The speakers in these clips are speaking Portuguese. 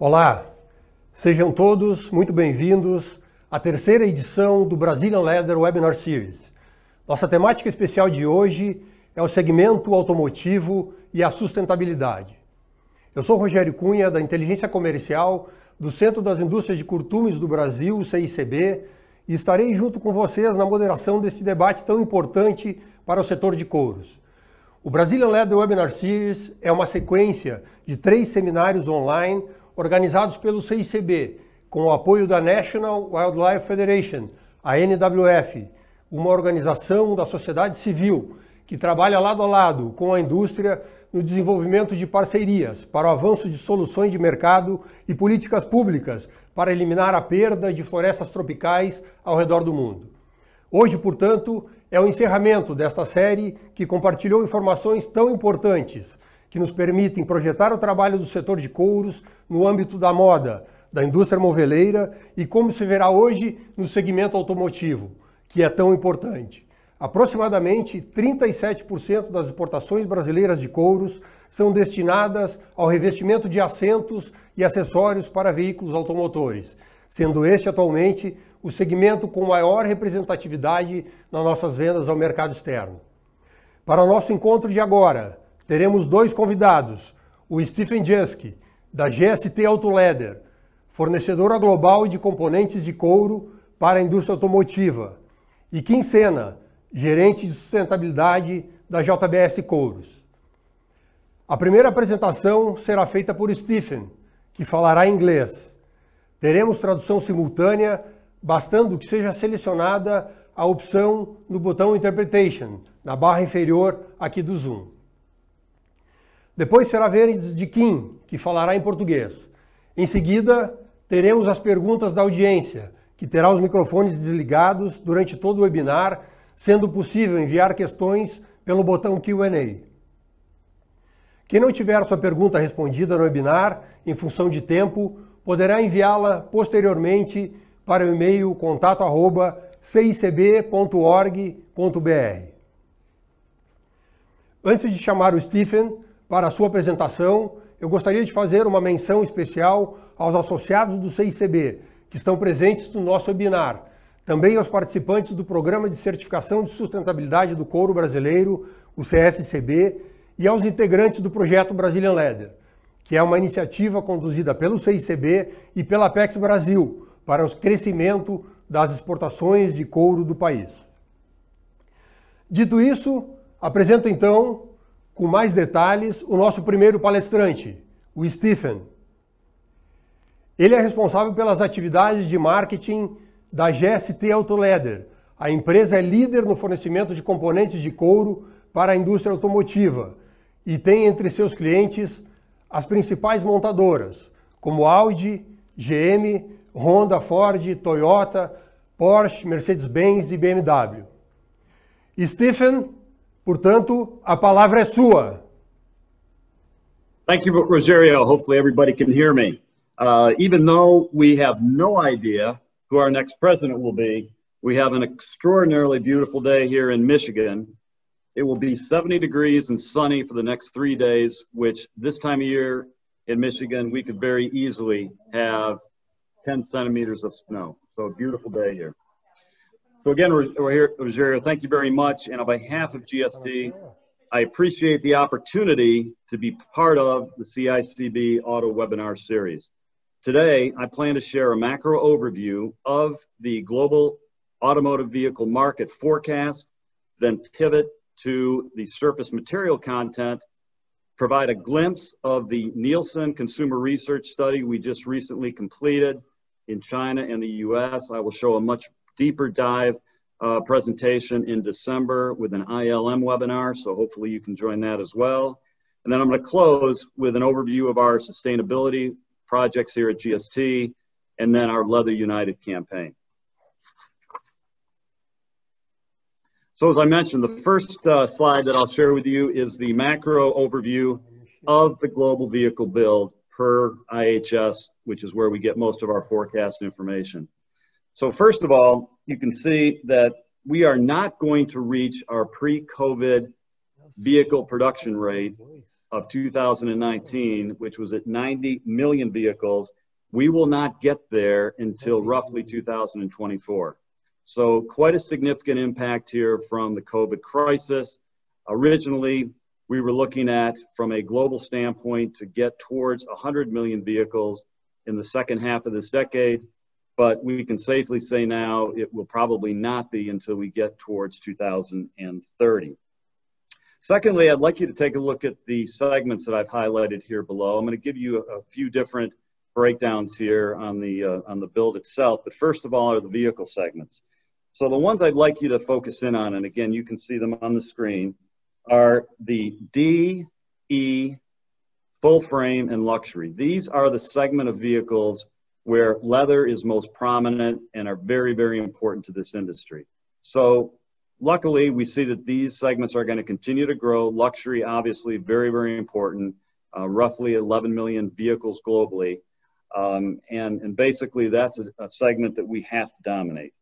Olá, sejam todos muito bem-vindos à terceira edição do Brazilian Leather Webinar Series. Nossa temática especial de hoje é o segmento automotivo e a sustentabilidade. Eu sou Rogério Cunha, da Inteligência Comercial do Centro das Indústrias de Curtumes do Brasil, CICB, e estarei junto com vocês na moderação deste debate tão importante para o setor de couros. O Brazilian Leather Webinar Series é uma sequência de 3 seminários online organizados pelo CICB, com o apoio da National Wildlife Federation, a NWF, uma organização da sociedade civil que trabalha lado a lado com a indústria no desenvolvimento de parcerias para o avanço de soluções de mercado e políticas públicas para eliminar a perda de florestas tropicais ao redor do mundo. Hoje, portanto, é o encerramento desta série que compartilhou informações tão importantes que nos permitem projetar o trabalho do setor de couros no âmbito da moda, da indústria moveleira e como se verá hoje no segmento automotivo, que é tão importante. Aproximadamente 37% das exportações brasileiras de couros são destinadas ao revestimento de assentos e acessórios para veículos automotores, sendo este atualmente o segmento com maior representatividade nas nossas vendas ao mercado externo. Para o nosso encontro de agora, teremos 2 convidados, o Stephen Jeske, da GST Auto Leather, fornecedora global de componentes de couro para a indústria automotiva, e Kim Sena, gerente de sustentabilidade da JBS Couros. A primeira apresentação será feita por Stephen, que falará inglês. Teremos tradução simultânea, bastando que seja selecionada a opção no botão Interpretation, na barra inferior aqui do Zoom. Depois será a vez de Kim, que falará em português. Em seguida, teremos as perguntas da audiência, que terá os microfones desligados durante todo o webinar, sendo possível enviar questões pelo botão Q&A. Quem não tiver sua pergunta respondida no webinar, em função de tempo, poderá enviá-la posteriormente para o e-mail contato@cicb.org.br. Antes de chamar o Stephen para a sua apresentação, eu gostaria de fazer uma menção especial aos associados do CICB, que estão presentes no nosso webinar, também aos participantes do Programa de Certificação de Sustentabilidade do Couro Brasileiro, o CSCB, e aos integrantes do projeto Brazilian Leather, que é uma iniciativa conduzida pelo CICB e pela Apex Brasil para o crescimento das exportações de couro do país. Dito isso, apresento então, com mais detalhes, o nosso primeiro palestrante, o Stephen. Ele é responsável pelas atividades de marketing da GST Auto Leather. A empresa é líder no fornecimento de componentes de couro para a indústria automotiva e tem entre seus clientes as principais montadoras, como Audi, GM, Honda, Ford, Toyota, Porsche, Mercedes-Benz e BMW. Stephen, portanto, a palavra é sua. Thank you, Rogério. Hopefully everybody can hear me. Even though we have no idea who our next president will be, we have an extraordinarily beautiful day here in Michigan. It will be 70 degrees and sunny for the next 3 days, which this time of year in Michigan, we could very easily have 10 centimeters of snow. So a beautiful day here. So again, we're here, Rogério, thank you very much. And on behalf of GST, I appreciate the opportunity to be part of the CICB Auto Webinar Series. Today, I plan to share a macro overview of the global automotive vehicle market forecast, then pivot to the surface material content, provide a glimpse of the Nielsen Consumer Research Study we just recently completed in China and the US. I will show a much deeper dive presentation in December with an ILM webinar, so hopefully you can join that as well. And then I'm going to close with an overview of our sustainability projects here at GST, and then our Leather United campaign. So as I mentioned, the first slide that I'll share with you is the macro overview of the global vehicle build per IHS, which is where we get most of our forecast information. So first of all, you can see that we are not going to reach our pre-COVID vehicle production rate of 2019, which was at 90 million vehicles, we will not get there until roughly 2024. So quite a significant impact here from the COVID crisis. Originally, we were looking at, from a global standpoint, to get towards 100 million vehicles in the second half of this decade, but we can safely say now it will probably not be until we get towards 2030. Secondly, I'd like you to take a look at the segments that I've highlighted here below. I'm going to give you a few different breakdowns here on the build itself, but first of all are the vehicle segments. So the ones I'd like you to focus in on, and again, you can see them on the screen, are the D, E, full frame, and luxury. These are the segment of vehicles where leather is most prominent and are very, very important to this industry. So luckily, we see that these segments are going to continue to grow. Luxury, obviously, very, very important, roughly 11 million vehicles globally. And basically, that's a segment that we have to dominate.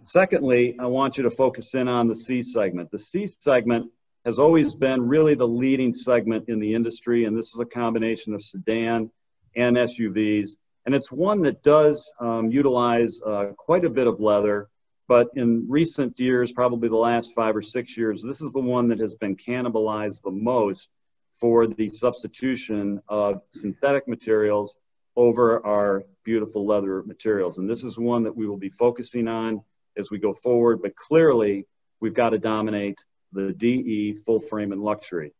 Secondly, I want you to focus in on the C segment. The C segment has always been really the leading segment in the industry, and this is a combination of sedan and SUVs. And it's one that does utilize quite a bit of leather, but in recent years, probably the last 5 or 6 years, this is the one that has been cannibalized the most for the substitution of synthetic materials over our beautiful leather materials. And this is one that we will be focusing on as we go forward, but clearly we've got to dominate the DE, full frame, and luxury.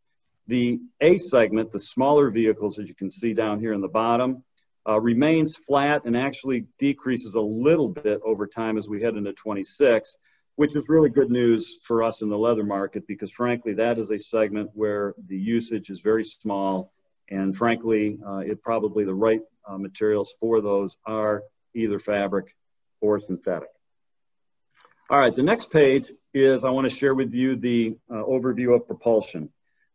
The A segment, the smaller vehicles, as you can see down here in the bottom, remains flat and actually decreases a little bit over time as we head into 26, which is really good news for us in the leather market, because frankly, that is a segment where the usage is very small, and frankly, probably the right materials for those are either fabric or synthetic. All right, the next page is I want to share with you the overview of propulsion.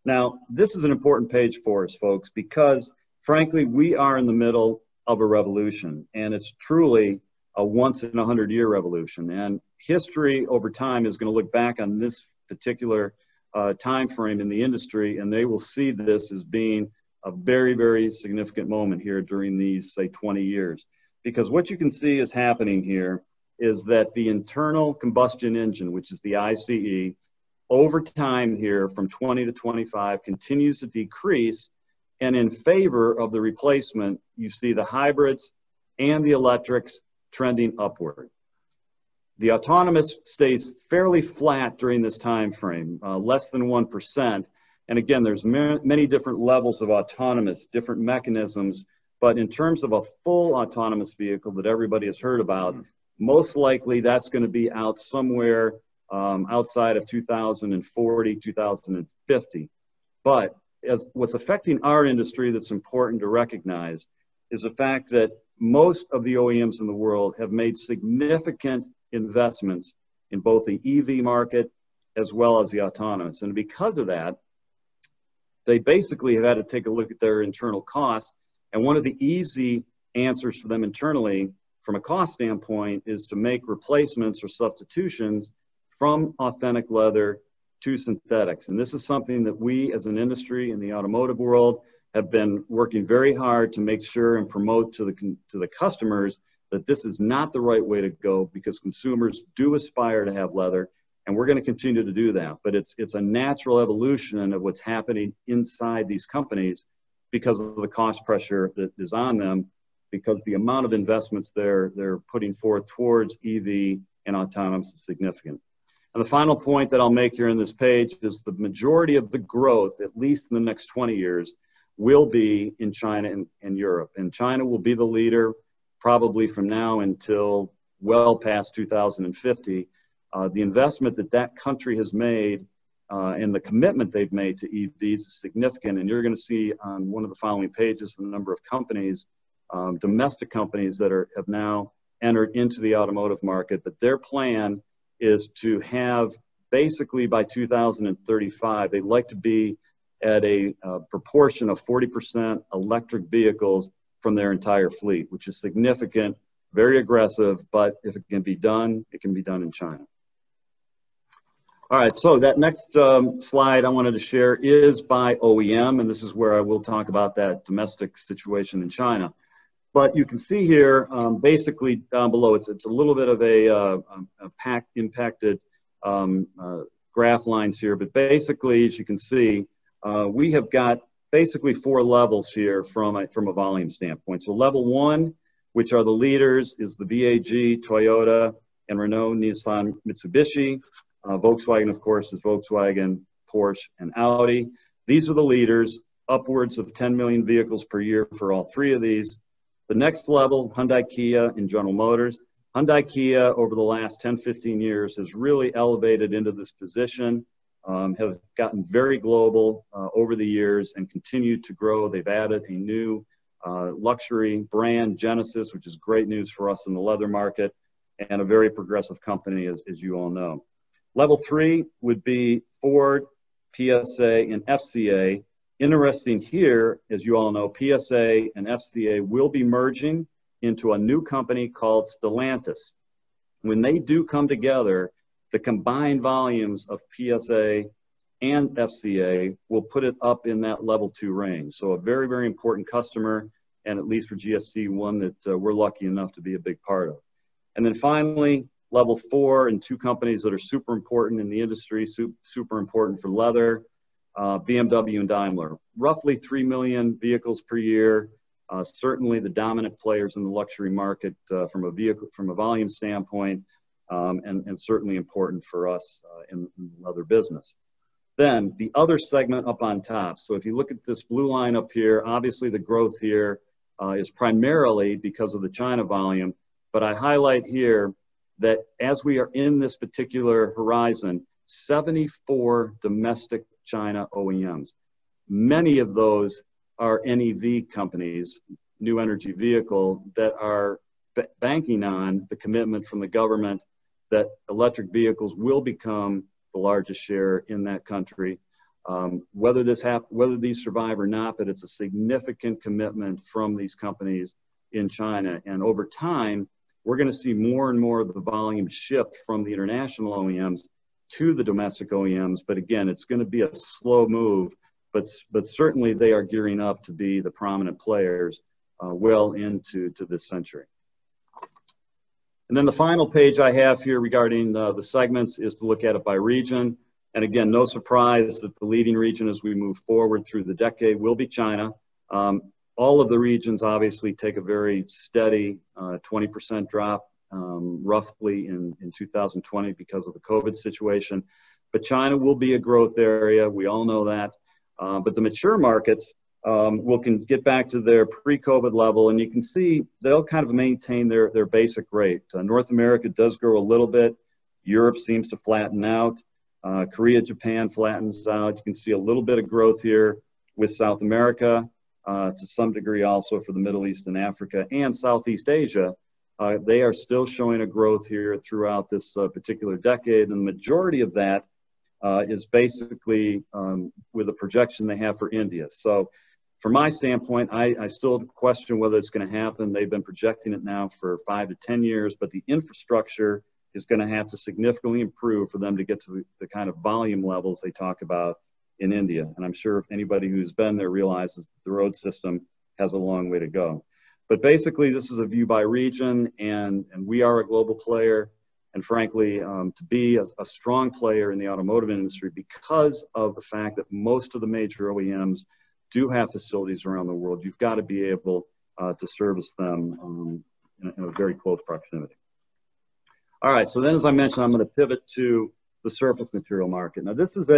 Now, this is an important page for us, folks, because frankly, we are in the middle of a revolution, and it's truly a once-in-a-100-year revolution. And history over time is going to look back on this particular time frame in the industry, and they will see this as being a very, very significant moment here during these, say, 20 years. Because what you can see is happening here is that the internal combustion engine, which is the ICE, over time here from 20 to 25 continues to decrease, and in favor of the replacement, you see the hybrids and the electrics trending upward. The autonomous stays fairly flat during this time frame, less than 1%. And again, there's many different levels of autonomous, different mechanisms, but in terms of a full autonomous vehicle that everybody has heard about, most likely that's going to be out somewhere outside of 2040, 2050. But what's affecting our industry that's important to recognize is the fact that most of the OEMs in the world have made significant investments in both the EV market as well as the autonomous. And because of that, they basically have had to take a look at their internal costs. And one of the easy answers for them internally from a cost standpoint is to make replacements or substitutions from authentic leather to synthetics. And this is something that we as an industry in the automotive world have been working very hard to make sure and promote to the customers that this is not the right way to go, because consumers do aspire to have leather, and we're going to continue to do that. But it's a natural evolution of what's happening inside these companies because of the cost pressure that is on them, because the amount of investments they're putting forth towards EV and autonomous is significant. And the final point that I'll make here in this page is the majority of the growth, at least in the next 20 years, will be in China and Europe. And China will be the leader probably from now until well past 2050. The investment that country has made and the commitment they've made to EVs is significant. And you're going to see on one of the following pages the number of companies, domestic companies that have now entered into the automotive market. But their plan is to have basically by 2035, they'd like to be at a proportion of 40% electric vehicles from their entire fleet, which is significant, very aggressive, but if it can be done, it can be done in China. All right, so that next slide I wanted to share is by OEM, and this is where I will talk about that domestic situation in China. But you can see here, basically down below, it's a little bit of a impacted graph lines here, but basically, as you can see, we have got basically 4 levels here from a volume standpoint. So level 1, which are the leaders, is the VAG, Toyota, and Renault, Nissan, Mitsubishi. Volkswagen, of course, is Volkswagen, Porsche, and Audi. These are the leaders, upwards of 10 million vehicles per year for all 3 of these. The next level, Hyundai, Kia, and General Motors. Hyundai, Kia, over the last 10, 15 years, has really elevated into this position, have gotten very global over the years and continued to grow. They've added a new luxury brand, Genesis, which is great news for us in the leather market, and a very progressive company, as you all know. Level 3 would be Ford, PSA, and FCA. Interesting here, as you all know, PSA and FCA will be merging into a new company called Stellantis. When they do come together, the combined volumes of PSA and FCA will put it up in that level 2 range. So a very, very important customer, and at least for GST, one that we're lucky enough to be a big part of. And then finally, level 4, and 2 companies that are super important in the industry, super important for leather, BMW and Daimler. Roughly 3 million vehicles per year, certainly the dominant players in the luxury market from a volume standpoint, and certainly important for us in the leather business. Then the other segment up on top. So if you look at this blue line up here, obviously the growth here is primarily because of the China volume, but I highlight here that as we are in this particular horizon, 74 domestic China OEMs. Many of those are NEV companies, new energy vehicle, that are banking on the commitment from the government that electric vehicles will become the largest share in that country. Whether these survive or not, but it's a significant commitment from these companies in China. And over time, we're going to see more and more of the volume shift from the international OEMs to the domestic OEMs. But again, it's going to be a slow move, but certainly they are gearing up to be the prominent players well into this century. And then the final page I have here regarding the segments is to look at it by region. And again, no surprise that the leading region as we move forward through the decade will be China. All of the regions obviously take a very steady 20% drop roughly in 2020 because of the COVID situation. But China will be a growth area. We all know that. But the mature markets can get back to their pre-COVID level. And you can see they'll kind of maintain their basic rate. North America does grow a little bit. Europe seems to flatten out. Korea, Japan flattens out. You can see a little bit of growth here with South America. To some degree also for the Middle East and Africa and Southeast Asia. They are still showing a growth here throughout this particular decade. And the majority of that is basically with a projection they have for India. So from my standpoint, I still question whether it's going to happen. They've been projecting it now for 5 to 10 years, but the infrastructure is going to have to significantly improve for them to get to the kind of volume levels they talk about in India. And I'm sure if anybody who's been there realizes the road system has a long way to go. But basically, this is a view by region, and we are a global player. And frankly, to be a strong player in the automotive industry because of the fact that most of the major OEMs do have facilities around the world, you've got to be able to service them in a very close proximity. All right, so then as I mentioned, I'm going to pivot to the surface material market. Now this is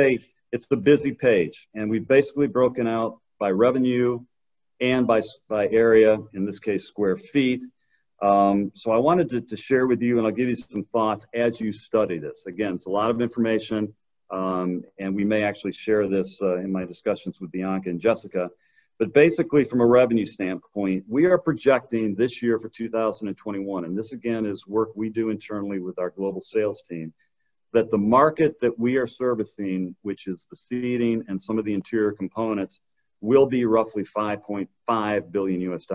it's the busy page, and we've basically broken out by revenue and by area, in this case, square feet. So I wanted to share with you, and I'll give you some thoughts as you study this. Again, it's a lot of information, and we may actually share this in my discussions with Bianca and Jessica. But basically, from a revenue standpoint, we are projecting this year for 2021, and this again is work we do internally with our global sales team, that the market that we are servicing, which is the seating and some of the interior components, will be roughly $5.5 billion US.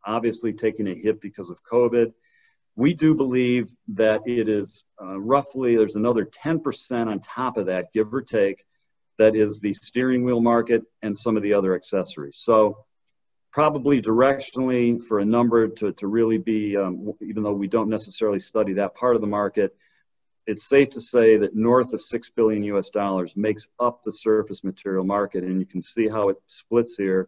Obviously taking a hit because of COVID. we do believe that it is roughly, there's another 10% on top of that, give or take, that is the steering wheel market and some of the other accessories. So probably directionally for a number to really be, even though we don't necessarily study that part of the market, it's safe to say that north of $6 billion US makes up the surface material market. And you can see how it splits here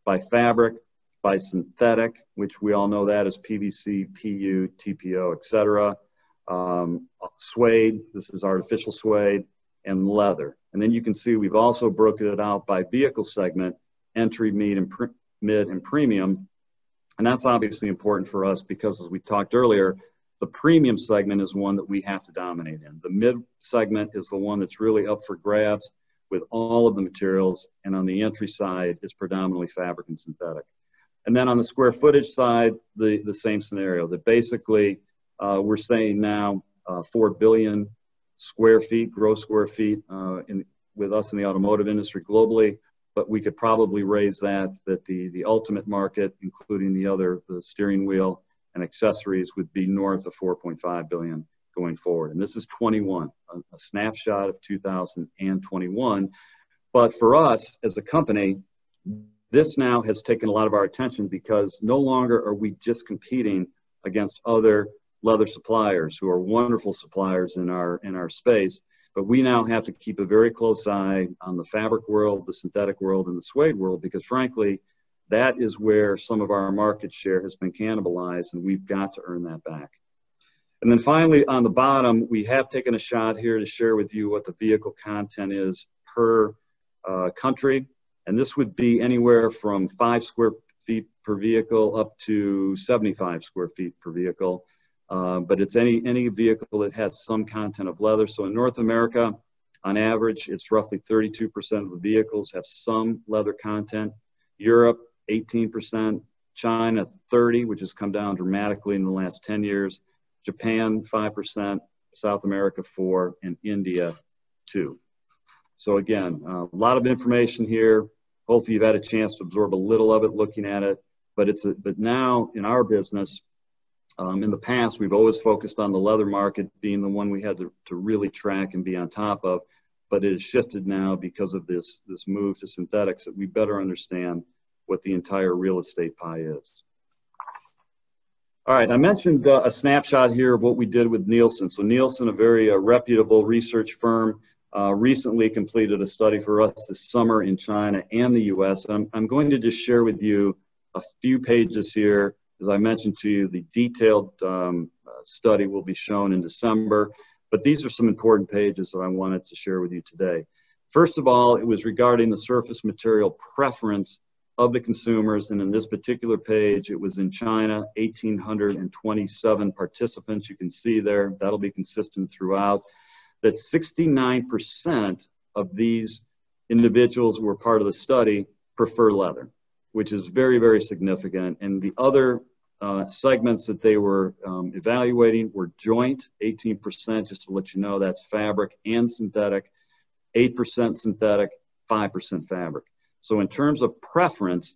by fabric, by synthetic, which we all know that as PVC, PU, TPO, etc. Suede, this is artificial suede, and leather. And then you can see we've also broken it out by vehicle segment, entry, mid, and premium. And that's obviously important for us because, as we talked earlier, the premium segment is one that we have to dominate in. The mid segment is the one that's really up for grabs with all of the materials. And on the entry side, it's predominantly fabric and synthetic. And then on the square footage side, the same scenario, that basically we're saying now 4 billion square feet, gross square feet with us in the automotive industry globally, but we could probably raise that the ultimate market, including the steering wheel and accessories, would be north of 4.5 billion going forward. And this is 21, a snapshot of 2021. But for us as a company, this now has taken a lot of our attention because no longer are we just competing against other leather suppliers who are wonderful suppliers in our space, but we now have to keep a very close eye on the fabric world, the synthetic world, and the suede world, because frankly, that is where some of our market share has been cannibalized, and we've got to earn that back. And then finally, on the bottom, we have taken a shot here to share with you what the vehicle content is per country. And this would be anywhere from 5 square feet per vehicle up to 75 square feet per vehicle. But it's any vehicle that has some content of leather. So in North America, on average, it's roughly 32% of the vehicles have some leather content. Europe, 18%. China, 30%, which has come down dramatically in the last 10 years. Japan, 5%. South America, 4%. And India, 2%. So again, a lot of information here. Hopefully you've had a chance to absorb a little of it looking at it. But now in our business, in the past, we've always focused on the leather market being the one we had to really track and be on top of. But it has shifted now because of this move to synthetics, that we better understand what the entire real estate pie is. All right, I mentioned a snapshot here of what we did with Nielsen. So Nielsen, a very reputable research firm, recently completed a study for us this summer in China and the US. I'm going to just share with you a few pages here. As I mentioned to you, the detailed study will be shown in December, but these are some important pages that I wanted to share with you today. First of all, it was regarding the surface material preference of the consumers, and in this particular page, it was in China, 1,827 participants. You can see there, that'll be consistent throughout, that 69% of these individuals who were part of the study prefer leather, which is very, very significant. And the other segments that they were evaluating were joint, 18%, just to let you know, that's fabric and synthetic, 8% synthetic, 5% fabric. So in terms of preference,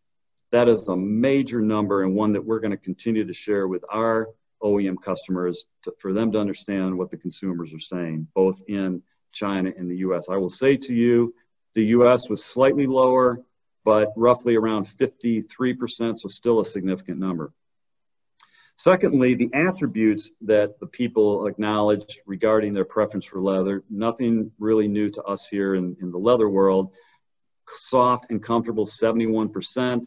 that is a major number and one that we're going to continue to share with our OEM customers for them to understand what the consumers are saying, both in China and the US. I will say to you, the US was slightly lower, but roughly around 53%, so still a significant number. Secondly, the attributes that the people acknowledged regarding their preference for leather, nothing really new to us here in the leather world. Soft and comfortable, 71%,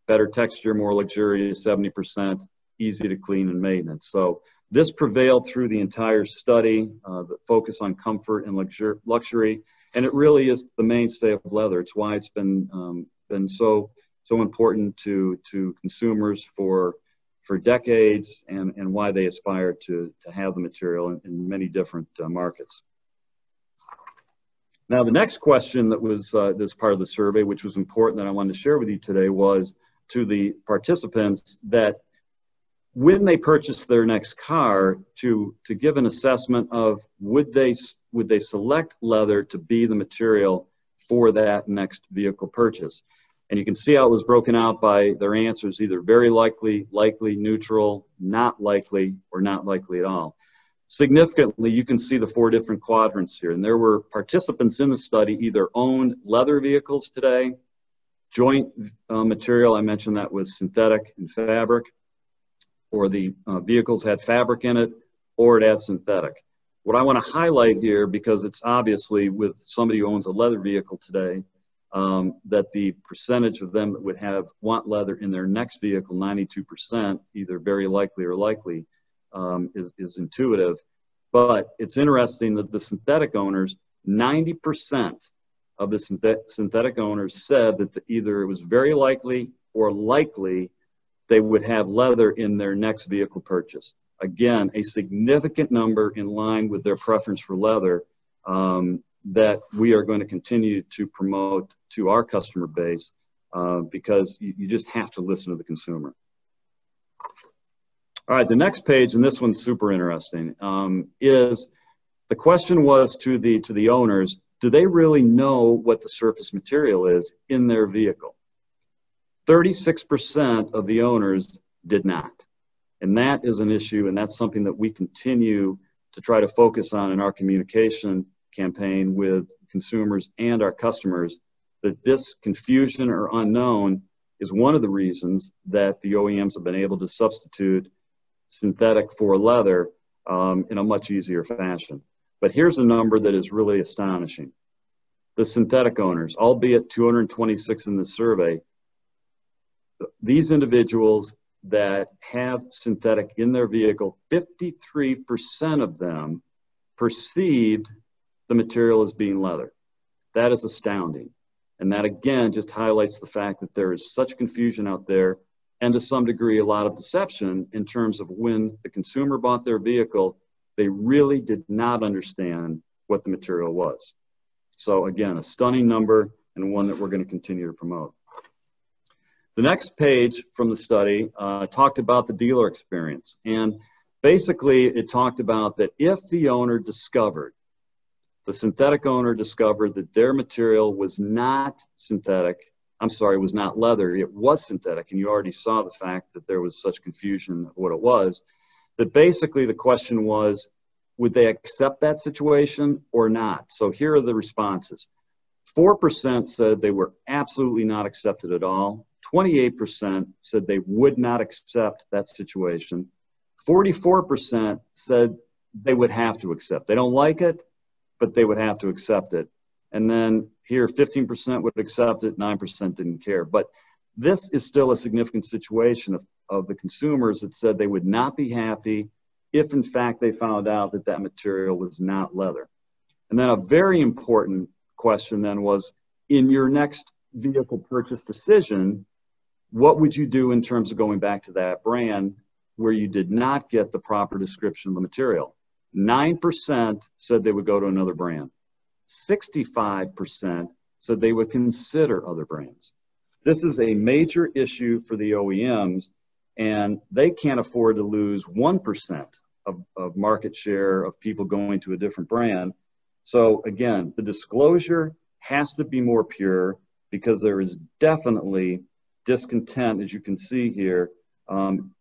better texture, more luxurious, 70%, easy to clean and maintenance. So this prevailed through the entire study, the focus on comfort and luxury, and it really is the mainstay of leather. It's why it's been so important to consumers for decades, and why they aspire to have the material in many different markets. Now, the next question that was this part of the survey, which was important that I wanted to share with you today, was to the participants that when they purchase their next car, to give an assessment of would they select leather to be the material for that next vehicle purchase. And you can see how it was broken out by their answers, either very likely, likely, neutral, not likely, or not likely at all. Significantly, you can see the 4 different quadrants here. And there were participants in the study either owned leather vehicles today, joint material, I mentioned that was synthetic and fabric, or the vehicles had fabric in it, or it had synthetic. What I want to highlight here, because it's obviously with somebody who owns a leather vehicle today, that the percentage of them that would want leather in their next vehicle, 92%, either very likely or likely, is intuitive. But it's interesting that the synthetic owners, 90% of the synthetic owners said that either it was very likely or likely they would have leather in their next vehicle purchase. Again, a significant number in line with their preference for leather, that we are going to continue to promote to our customer base, because you just have to listen to the consumer. All right, the next page, and this one's super interesting, is the question was to the owners, do they really know what the surface material is in their vehicle? 36% of the owners did not. And that is an issue, and that's something that we continue to try to focus on in our communication campaign with consumers and our customers, that this confusion or unknown is one of the reasons that the OEMs have been able to substitute synthetic for leather in a much easier fashion. But here's a number that is really astonishing. The synthetic owners, albeit 226 in the survey, these individuals that have synthetic in their vehicle, 53% of them perceived the material as being leather. That is astounding. And that again just highlights the fact that there is such confusion out there, and to some degree a lot of deception in terms of when the consumer bought their vehicle, they really did not understand what the material was. So again, a stunning number, and one that we're going to continue to promote. The next page from the study talked about the dealer experience. And basically it talked about that if the owner discovered, the synthetic owner discovered that their material was not synthetic, was not leather, it was synthetic, and you already saw the fact that there was such confusion of what it was, that basically the question was, would they accept that situation or not? So here are the responses. 4% said they were absolutely not accepted at all. 28% said they would not accept that situation. 44% said they would have to accept. They don't like it, but they would have to accept it. And then here, 15% would accept it, 9% didn't care. But this is still a significant situation of the consumers that said they would not be happy if in fact they found out that that material was not leather. And then a very important question then was, in your next vehicle purchase decision, what would you do in terms of going back to that brand where you did not get the proper description of the material? 9% said they would go to another brand. 65% said they would consider other brands. This is a major issue for the OEMs, and they can't afford to lose 1% of market share of people going to a different brand. So again, the disclosure has to be more pure, because there is definitely discontent, as you can see here,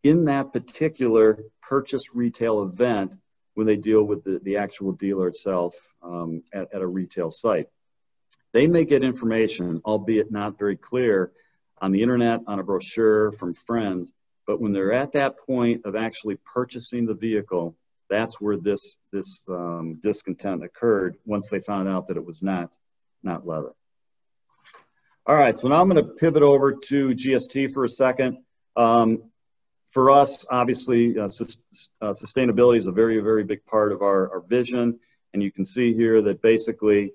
in that particular purchase retail event when they deal with the actual dealer itself at a retail site. They may get information, albeit not very clear, on the internet, on a brochure, from friends, but when they're at that point of actually purchasing the vehicle, that's where this discontent occurred once they found out that it was not leather. All right, so now I'm going to pivot over to GST for a second. For us, obviously, sustainability is a very, very big part of our vision. And you can see here that basically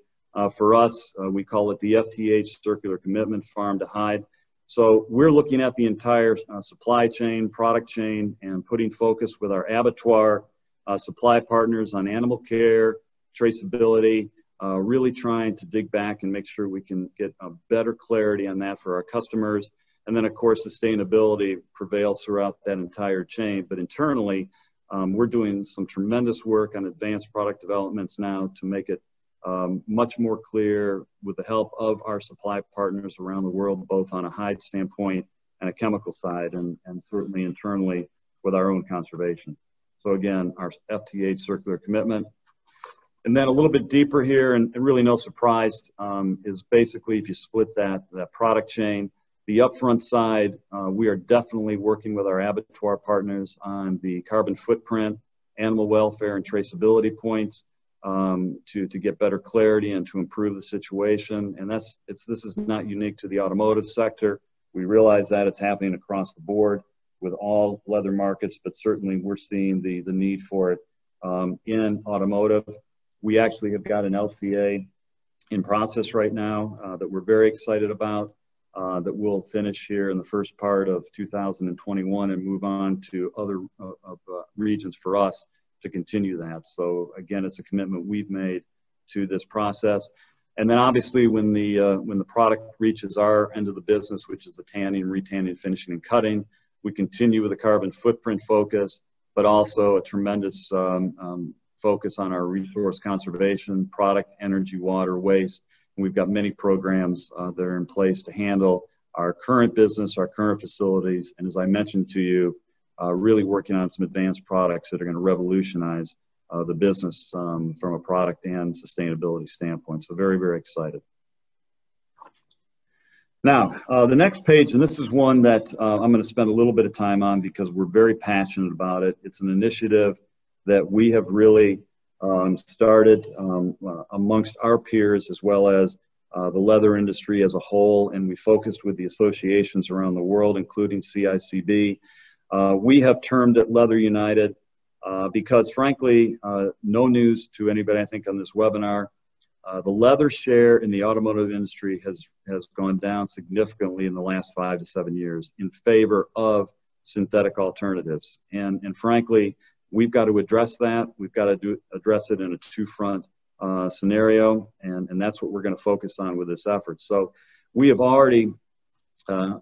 for us, we call it the FTH Circular Commitment, Farm to Hide. So we're looking at the entire supply chain, product chain, and putting focus with our abattoir supply partners on animal care, traceability, really trying to dig back and make sure we can get a better clarity on that for our customers. And then, of course, sustainability prevails throughout that entire chain. But internally, we're doing some tremendous work on advanced product developments now to make it much more clear with the help of our supply partners around the world, both on a hide standpoint and a chemical side, and certainly internally with our own conservation. So again, our FTH circular commitment. And then a little bit deeper here, and really no surprise, is basically if you split that product chain, the upfront side, we are definitely working with our abattoir partners on the carbon footprint, animal welfare, and traceability points to get better clarity and to improve the situation. And this is not unique to the automotive sector. We realize that it's happening across the board with all leather markets, but certainly we're seeing the need for it in automotive. We actually have got an LCA in process right now that we're very excited about, that will finish here in the first part of 2021 and move on to other regions for us to continue that. So again, it's a commitment we've made to this process. And then obviously when the product reaches our end of the business, which is the tanning, retanning, finishing, and cutting, we continue with a carbon footprint focus, but also a tremendous focus on our resource conservation, product, energy, water, waste. And we've got many programs that are in place to handle our current business, our current facilities, and as I mentioned to you, really working on some advanced products that are going to revolutionize the business from a product and sustainability standpoint. So very, very excited. Now, the next page, and this is one that I'm going to spend a little bit of time on because we're very passionate about it. It's an initiative that we have really started amongst our peers as well as the leather industry as a whole, and we focused with the associations around the world, including CICB. We have termed it Leather United because, frankly, no news to anybody, I think, on this webinar. The leather share in the automotive industry has gone down significantly in the last 5 to 7 years in favor of synthetic alternatives. And frankly, we've got to address that. We've got to address it in a two-front scenario, and that's what we're going to focus on with this effort. So we have already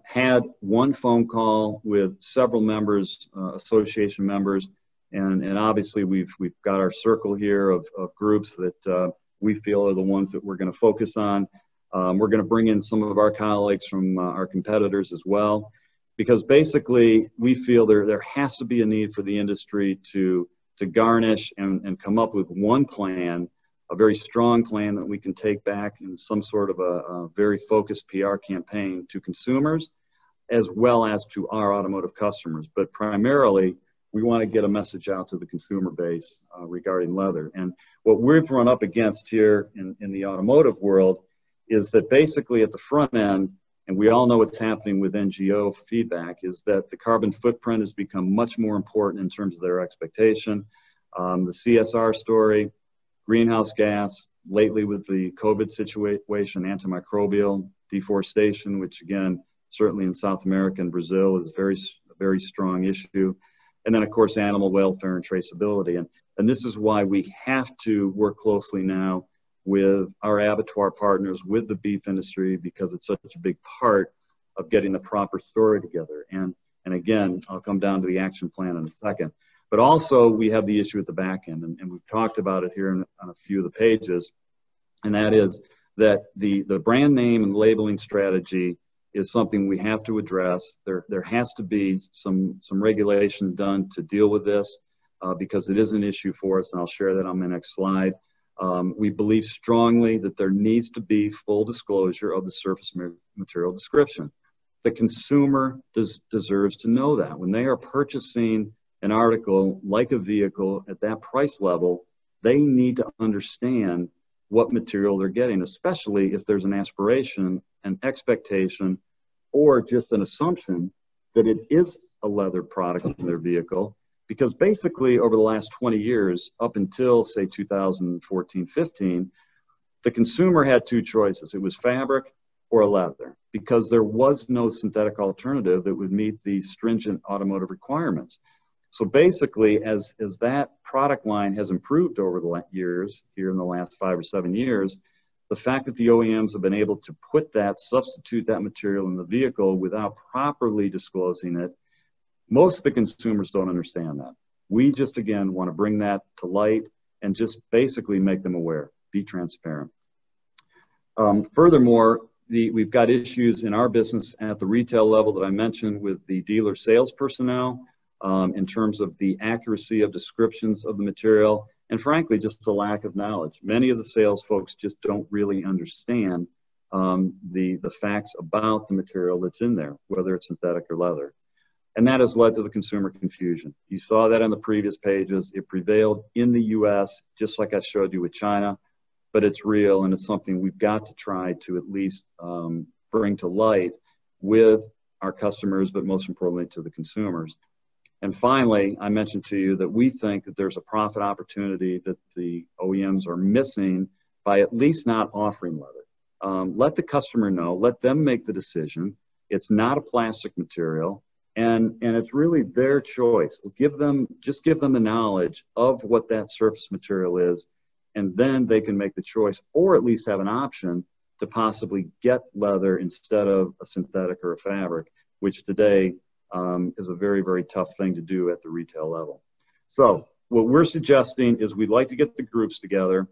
had one phone call with several members, association members, and obviously we've got our circle here of groups that we feel are the ones that we're going to focus on. We're going to bring in some of our colleagues from our competitors as well, because basically we feel there has to be a need for the industry to garnish and come up with one plan, a very strong plan that we can take back in some sort of a very focused PR campaign to consumers as well as to our automotive customers. But primarily, we want to get a message out to the consumer base regarding leather. And what we've run up against here in the automotive world is that basically at the front end, and we all know what's happening with NGO feedback, is that the carbon footprint has become much more important in terms of their expectation. The CSR story, greenhouse gas, lately with the COVID situation, antimicrobial, deforestation, which again, certainly in South America and Brazil is a very strong issue. And then of course, animal welfare and traceability. And this is why we have to work closely now with our abattoir partners, with the beef industry, because it's such a big part of getting the proper story together. And again, I'll come down to the action plan in a second. But also we have the issue at the back end, and we've talked about it here on a few of the pages, and that is that the brand name and labeling strategy is something we have to address. There has to be some regulation done to deal with this because it is an issue for us, and I'll share that on my next slide. We believe strongly that there needs to be full disclosure of the surface material description. The consumer deserves to know that. When they are purchasing an article like a vehicle at that price level, they need to understand what material they're getting, especially if there's an aspiration, an expectation, or just an assumption that it is a leather product in their vehicle. Because basically over the last 20 years, up until say 2014-15, the consumer had two choices. It was fabric or leather, because there was no synthetic alternative that would meet the stringent automotive requirements. So basically, as that product line has improved over the years, here in the last 5 or 7 years, the fact that the OEMs have been able to substitute that material in the vehicle without properly disclosing it, most of the consumers don't understand that. We just, again, want to bring that to light and just basically make them aware. be transparent. Furthermore, we've got issues in our business at the retail level that I mentioned with the dealer sales personnel in terms of the accuracy of descriptions of the material, and frankly, just the lack of knowledge. Many of the sales folks just don't really understand the facts about the material that's in there, whether it's synthetic or leather. And that has led to the consumer confusion. You saw that on the previous pages. It prevailed in the US, just like I showed you with China, but it's real, and it's something we've got to try to at least bring to light with our customers, but most importantly to the consumers. And finally, I mentioned to you that we think that there's a profit opportunity that the OEMs are missing by at least not offering leather. Let the customer know, let them make the decision. It's not a plastic material, and it's really their choice. Just give them the knowledge of what that surface material is, and then they can make the choice, or at least have an option to possibly get leather instead of a synthetic or a fabric, which today is a very, very tough thing to do at the retail level. So what we're suggesting is we'd like to get the groups together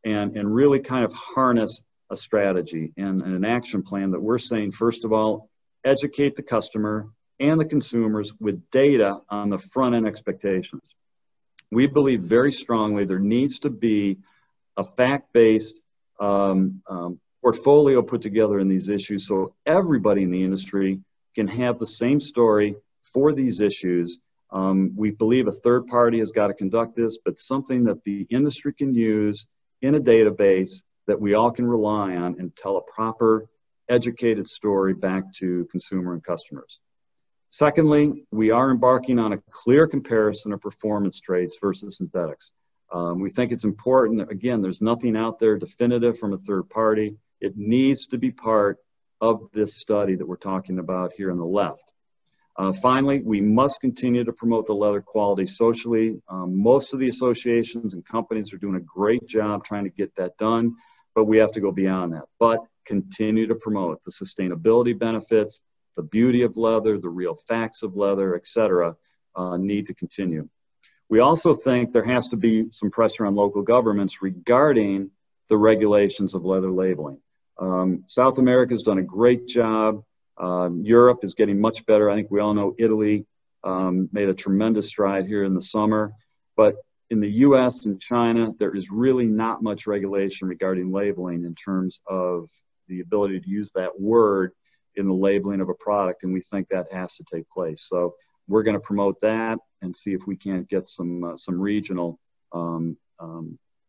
and really kind of harness a strategy and an action plan that we're saying, first of all, educate the customer and the consumers with data on the front end expectations. We believe very strongly there needs to be a fact-based portfolio put together in these issues so everybody in the industry can have the same story for these issues. We believe a third party has got to conduct this, but something that the industry can use in a database that we all can rely on and tell a proper, educated story back to consumer and customers. Secondly, we are embarking on a clear comparison of performance traits versus synthetics. We think it's important. Again, there's nothing out there definitive from a third party. It needs to be part of this study that we're talking about here on the left. Finally, we must continue to promote the leather quality socially. Most of the associations and companies are doing a great job trying to get that done, but we have to go beyond that. But continue to promote the sustainability benefits, the beauty of leather, the real facts of leather, etc., need to continue. We also think there has to be some pressure on local governments regarding the regulations of leather labeling. South America has done a great job. Europe is getting much better. I think we all know Italy made a tremendous stride here in the summer. But in the US and China, there is really not much regulation regarding labeling in terms of the ability to use that word in the labeling of a product, and we think that has to take place. So we're going to promote that and see if we can't get some regional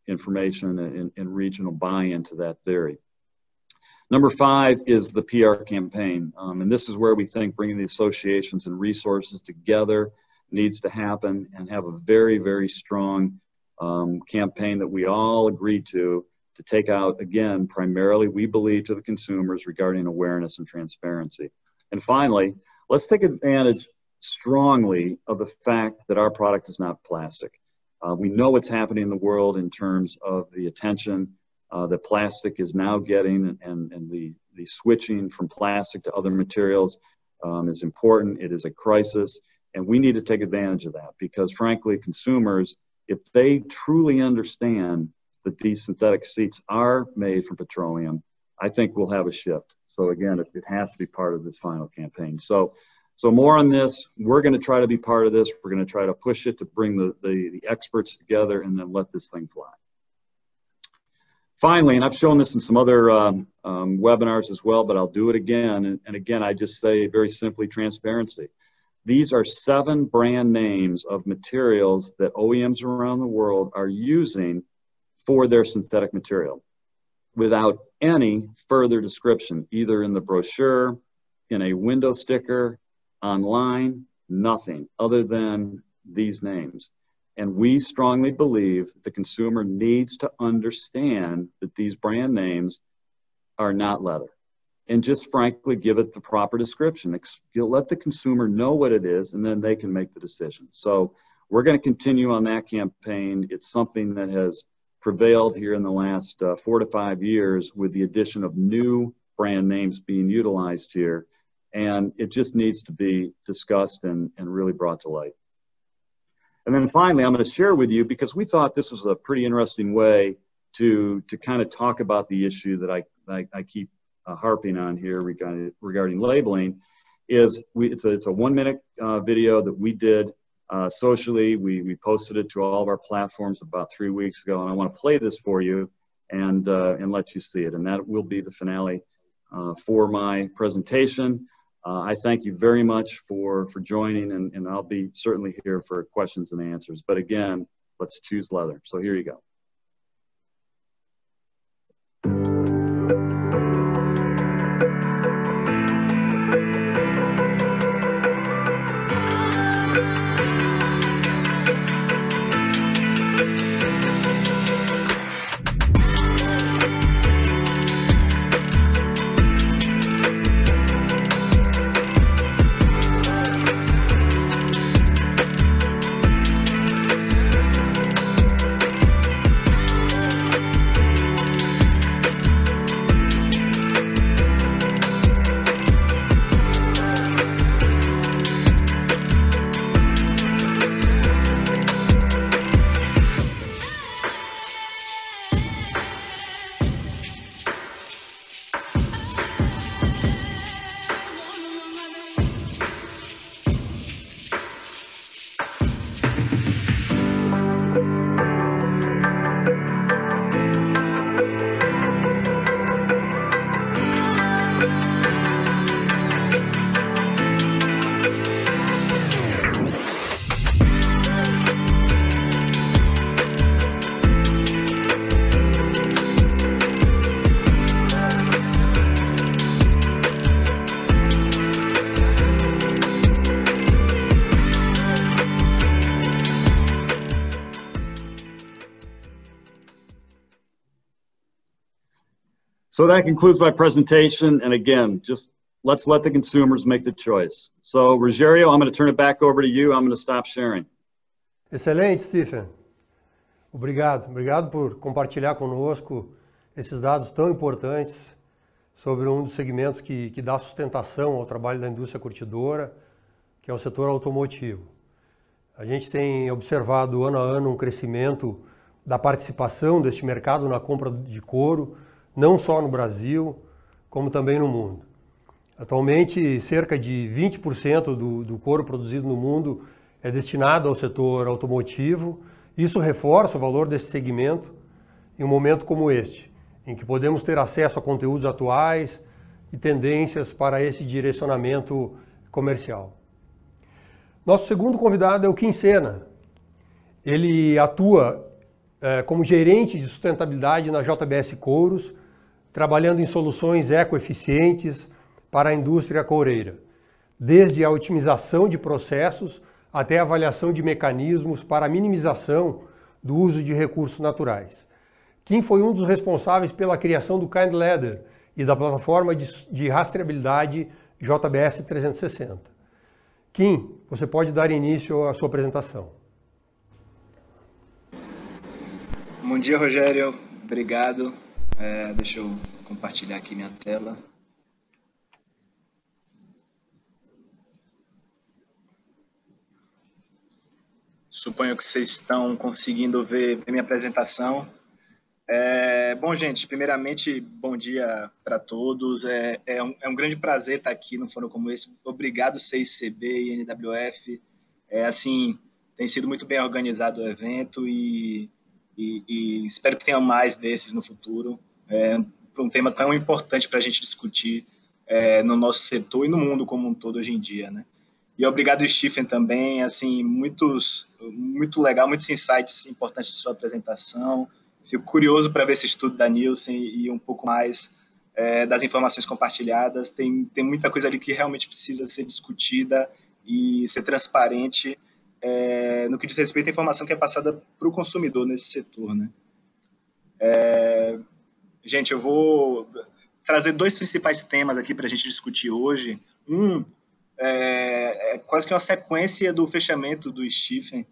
information and regional buy-in to that theory. Number 5 is the PR campaign, and this is where we think bringing the associations and resources together needs to happen and have a very, very strong campaign that we all agree to take out, again, primarily, we believe, to the consumers regarding awareness and transparency. And finally, let's take advantage strongly of the fact that our product is not plastic. We know what's happening in the world in terms of the attention that plastic is now getting, and the switching from plastic to other materials is important. It is a crisis, and we need to take advantage of that because, frankly, consumers, if they truly understand that these synthetic seats are made from petroleum, I think we'll have a shift. So again, it has to be part of this final campaign. So more on this. We're going to try to be part of this. We're going to try to push it to bring the experts together and then let this thing fly. Finally, and I've shown this in some other webinars as well, but I'll do it again. And again, I just say very simply, transparency. These are 7 brand names of materials that OEMs around the world are using for their synthetic material without any further description, either in the brochure, in a window sticker, online, nothing other than these names. And we strongly believe the consumer needs to understand that these brand names are not leather. And just frankly, give it the proper description. Let the consumer know what it is, and then they can make the decision. So we're going to continue on that campaign. It's something that has prevailed here in the last 4 to 5 years with the addition of new brand names being utilized here. And it just needs to be discussed and really brought to light. And then finally, I'm going to share with you, because we thought this was a pretty interesting way to kind of talk about the issue that I keep harping on here regarding labeling. It's a 1-minute video that we did socially. We posted it to all of our platforms about 3 weeks ago, and I want to play this for you and let you see it. And that will be the finale for my presentation. I thank you very much for joining, and I'll be certainly here for questions and answers. But again, let's choose leather. So here you go. So that concludes my presentation. And again, just let's let the consumers make the choice. So Rogério, I'm going to turn it back over to you. I'm going to stop sharing. Excelente, Stephen. Obrigado por compartilhar conosco esses dados tão importantes sobre um dos segmentos que dá sustentação ao trabalho da indústria curtidora, que é o setor automotivo. A gente tem observado ano a ano um crescimento da participação deste mercado na compra de couro, não só no Brasil, como também no mundo. Atualmente, cerca de 20% do couro produzido no mundo é destinado ao setor automotivo. Isso reforça o valor desse segmento em um momento como este, em que podemos ter acesso a conteúdos atuais e tendências para esse direcionamento comercial. Nosso segundo convidado é o Kim Sena. Ele atua como gerente de sustentabilidade na JBS Couros, trabalhando em soluções ecoeficientes para a indústria coureira, desde a otimização de processos até a avaliação de mecanismos para a minimização do uso de recursos naturais. Kim foi um dos responsáveis pela criação do Kind Leather e da plataforma de rastreabilidade JBS 360. Kim, você pode dar início à sua apresentação. Bom dia, Rogério. Obrigado. Deixa eu compartilhar aqui minha tela. Suponho que vocês estão conseguindo ver minha apresentação. Bom, gente, primeiramente, bom dia para todos. É um grande prazer estar aqui num fórum como esse. Obrigado, CICB e NWF. Tem sido muito bem organizado o evento e espero que tenha mais desses no futuro. Um tema tão importante para a gente discutir no nosso setor e no mundo como um todo hoje em dia, né? E obrigado, Stephen, também, muito legal, muitos insights importantes de sua apresentação. Fico curioso para ver esse estudo da Nielsen e um pouco mais das informações compartilhadas. Tem muita coisa ali que realmente precisa ser discutida e ser transparente no que diz respeito à informação que é passada para o consumidor nesse setor, né? Gente, eu vou trazer dois principais temas aqui para a gente discutir hoje. É quase que uma sequência do fechamento do Stephen,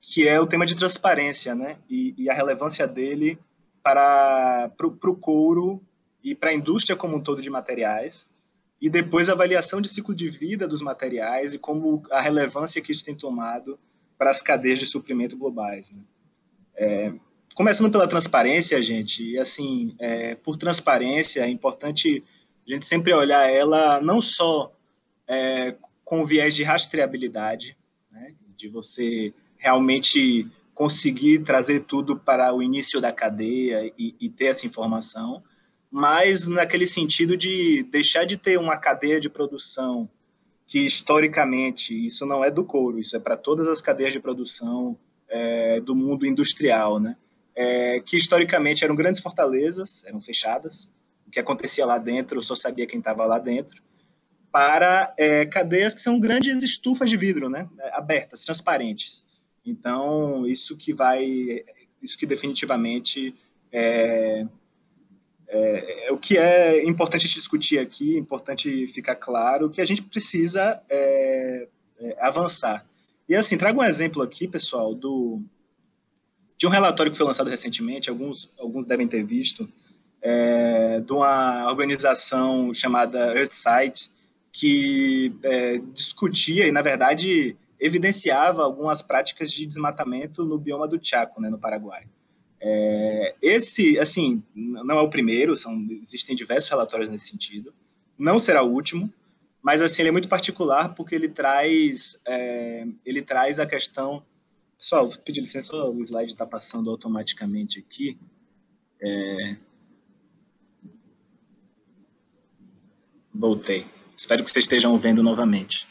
que é o tema de transparência, né? E a relevância dele para o couro e para a indústria como um todo de materiais, e depois a avaliação de ciclo de vida dos materiais e como a relevância que isso tem tomado para as cadeias de suprimento globais, né? Começando pela transparência, gente, e assim, por transparência, é importante a gente sempre olhar ela não só com o viés de rastreabilidade, né, de você realmente conseguir trazer tudo para o início da cadeia e ter essa informação, mas naquele sentido de deixar de ter uma cadeia de produção que, historicamente, isso não é do couro, isso é para todas as cadeias de produção do mundo industrial, né? Que historicamente eram grandes fortalezas, eram fechadas, o que acontecia lá dentro, eu só sabia quem estava lá dentro, para cadeias que são grandes estufas de vidro, né? Abertas, transparentes. Então, isso que definitivamente é o que é importante discutir aqui, importante ficar claro, que a gente precisa avançar. E assim, trago um exemplo aqui, pessoal, de um relatório que foi lançado recentemente, alguns devem ter visto, de uma organização chamada Earthsight, que discutia e, na verdade, evidenciava algumas práticas de desmatamento no bioma do Chaco, né, no Paraguai. Esse, assim, não é o primeiro, existem diversos relatórios nesse sentido, não será o último, mas assim, ele é muito particular porque ele traz a questão... Pessoal, vou pedir licença, o slide está passando automaticamente aqui. Voltei. Espero que vocês estejam vendo novamente.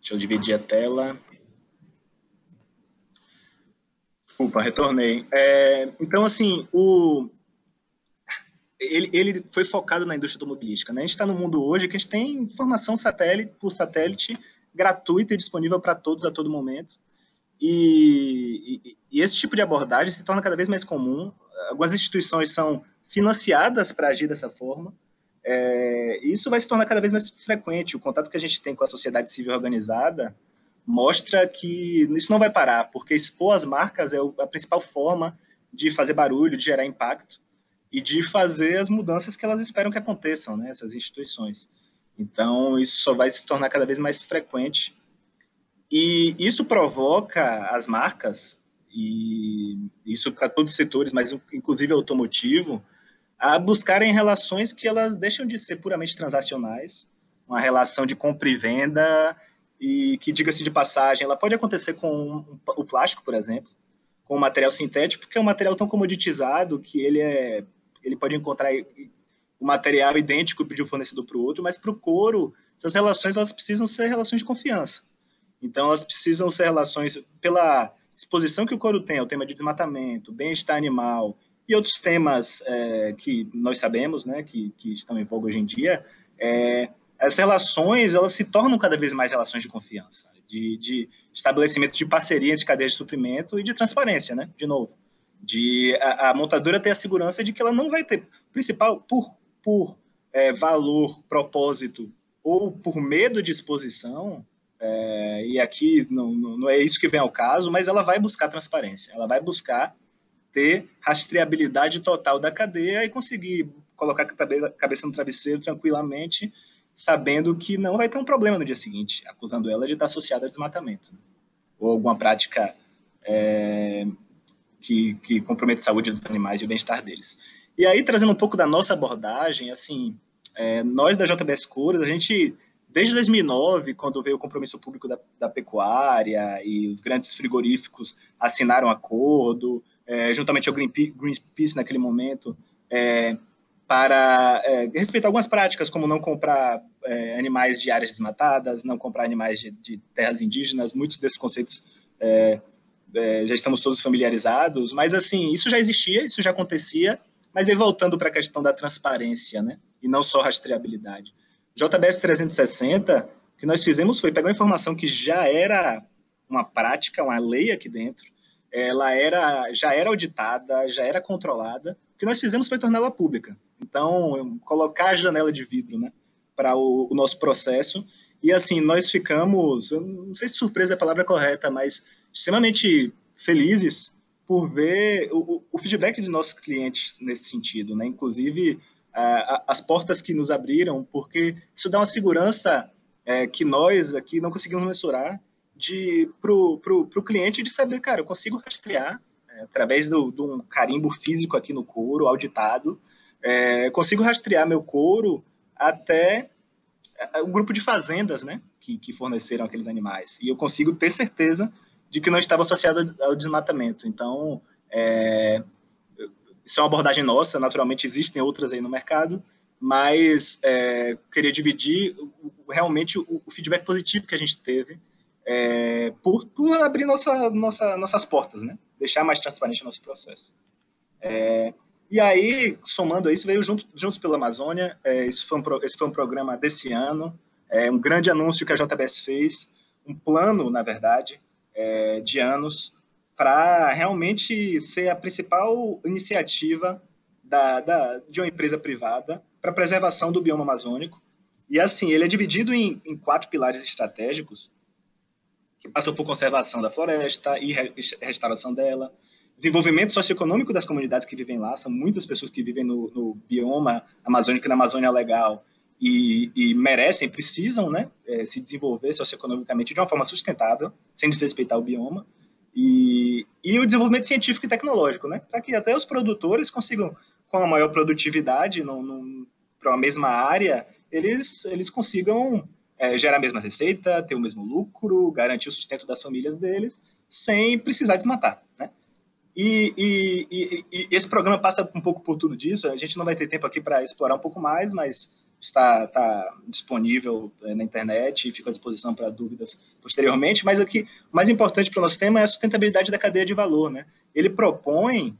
Deixa eu dividir a tela. Desculpa, retornei. Então, assim, ele foi focado na indústria automobilística, né? A gente está no mundo hoje que a gente tem informação por satélite gratuita e disponível para todos a todo momento. E esse tipo de abordagem se torna cada vez mais comum. Algumas instituições são financiadas para agir dessa forma. Isso vai se tornar cada vez mais frequente. O contato que a gente tem com a sociedade civil organizada mostra que isso não vai parar, porque expor as marcas é a principal forma de fazer barulho, de gerar impacto e de fazer as mudanças que elas esperam que aconteçam, né, essas instituições. Então, isso só vai se tornar cada vez mais frequente. E isso provoca as marcas, e isso para todos os setores, mas inclusive automotivo, a buscarem relações que elas deixam de ser puramente transacionais, uma relação de compra e venda, e que, diga-se de passagem, ela pode acontecer com o plástico, por exemplo, com o material sintético, porque é um material tão comoditizado que ele pode encontrar o material idêntico e pedir o fornecedor para o outro, mas para o couro, essas relações elas precisam ser relações de confiança. Então, elas precisam ser relações pela exposição que o couro tem ao tema de desmatamento, bem-estar animal e outros temas que nós sabemos, né, que estão em voga hoje em dia. As relações elas se tornam cada vez mais relações de confiança, de estabelecimento de parceria entre cadeias de suprimento e de transparência, né? De novo, de a montadora ter a segurança de que ela não vai ter, principal, por valor, propósito ou por medo de exposição, e aqui não é isso que vem ao caso, mas ela vai buscar transparência, ela vai buscar ter rastreabilidade total da cadeia e conseguir colocar a cabeça no travesseiro tranquilamente, sabendo que não vai ter um problema no dia seguinte, acusando ela de estar associada a desmatamento, né? Ou alguma prática que compromete a saúde dos animais e o bem-estar deles. E aí, trazendo um pouco da nossa abordagem, assim, nós da JBS Couros, a gente, desde 2009, quando veio o compromisso público da pecuária e os grandes frigoríficos assinaram acordo, juntamente ao Greenpeace naquele momento, para respeitar algumas práticas, como não comprar animais de áreas desmatadas, não comprar animais de terras indígenas. Muitos desses conceitos já estamos todos familiarizados, mas assim, isso já existia, isso já acontecia, mas aí voltando para a questão da transparência, né? E não só rastreabilidade. JBS 360, o que nós fizemos foi pegar uma informação que já era uma prática, uma lei aqui dentro, já era auditada, já era controlada. O que nós fizemos foi torná-la pública. Então, colocar a janela de vidro, né, para o nosso processo. E assim, nós ficamos, eu não sei se surpresa é a palavra correta, mas extremamente felizes por ver o feedback de nossos clientes nesse sentido, né? Inclusive, as portas que nos abriram, porque isso dá uma segurança que nós aqui não conseguimos mensurar, pro cliente de saber, cara, eu consigo rastrear através de um carimbo físico aqui no couro, auditado, consigo rastrear meu couro até o grupo de fazendas, né, que forneceram aqueles animais. E eu consigo ter certeza de que não estava associado ao desmatamento. Então, isso é uma abordagem nossa, naturalmente existem outras aí no mercado, mas queria dividir realmente o feedback positivo que a gente teve por abrir nossas portas, né? Deixar mais transparente o nosso processo. E aí, somando a isso, veio Juntos pela Amazônia. Esse foi um programa desse ano, um grande anúncio que a JBS fez, um plano, na verdade, de anos, para realmente ser a principal iniciativa de uma empresa privada para a preservação do bioma amazônico. E assim, ele é dividido em 4 pilares estratégicos, que passam por conservação da floresta e restauração dela, desenvolvimento socioeconômico das comunidades que vivem lá, são muitas pessoas que vivem no bioma amazônico e na Amazônia Legal, e merecem, precisam, né, se desenvolver socioeconomicamente de uma forma sustentável, sem desrespeitar o bioma, e o desenvolvimento científico e tecnológico, né, para que até os produtores consigam, com a maior produtividade para uma mesma área, eles consigam gerar a mesma receita, ter o mesmo lucro, garantir o sustento das famílias deles, sem precisar desmatar, né? E esse programa passa um pouco por tudo disso. A gente não vai ter tempo aqui para explorar um pouco mais, mas está disponível na internet e fica à disposição para dúvidas posteriormente. Mas aqui, o mais importante para o nosso tema é a sustentabilidade da cadeia de valor, né? Ele propõe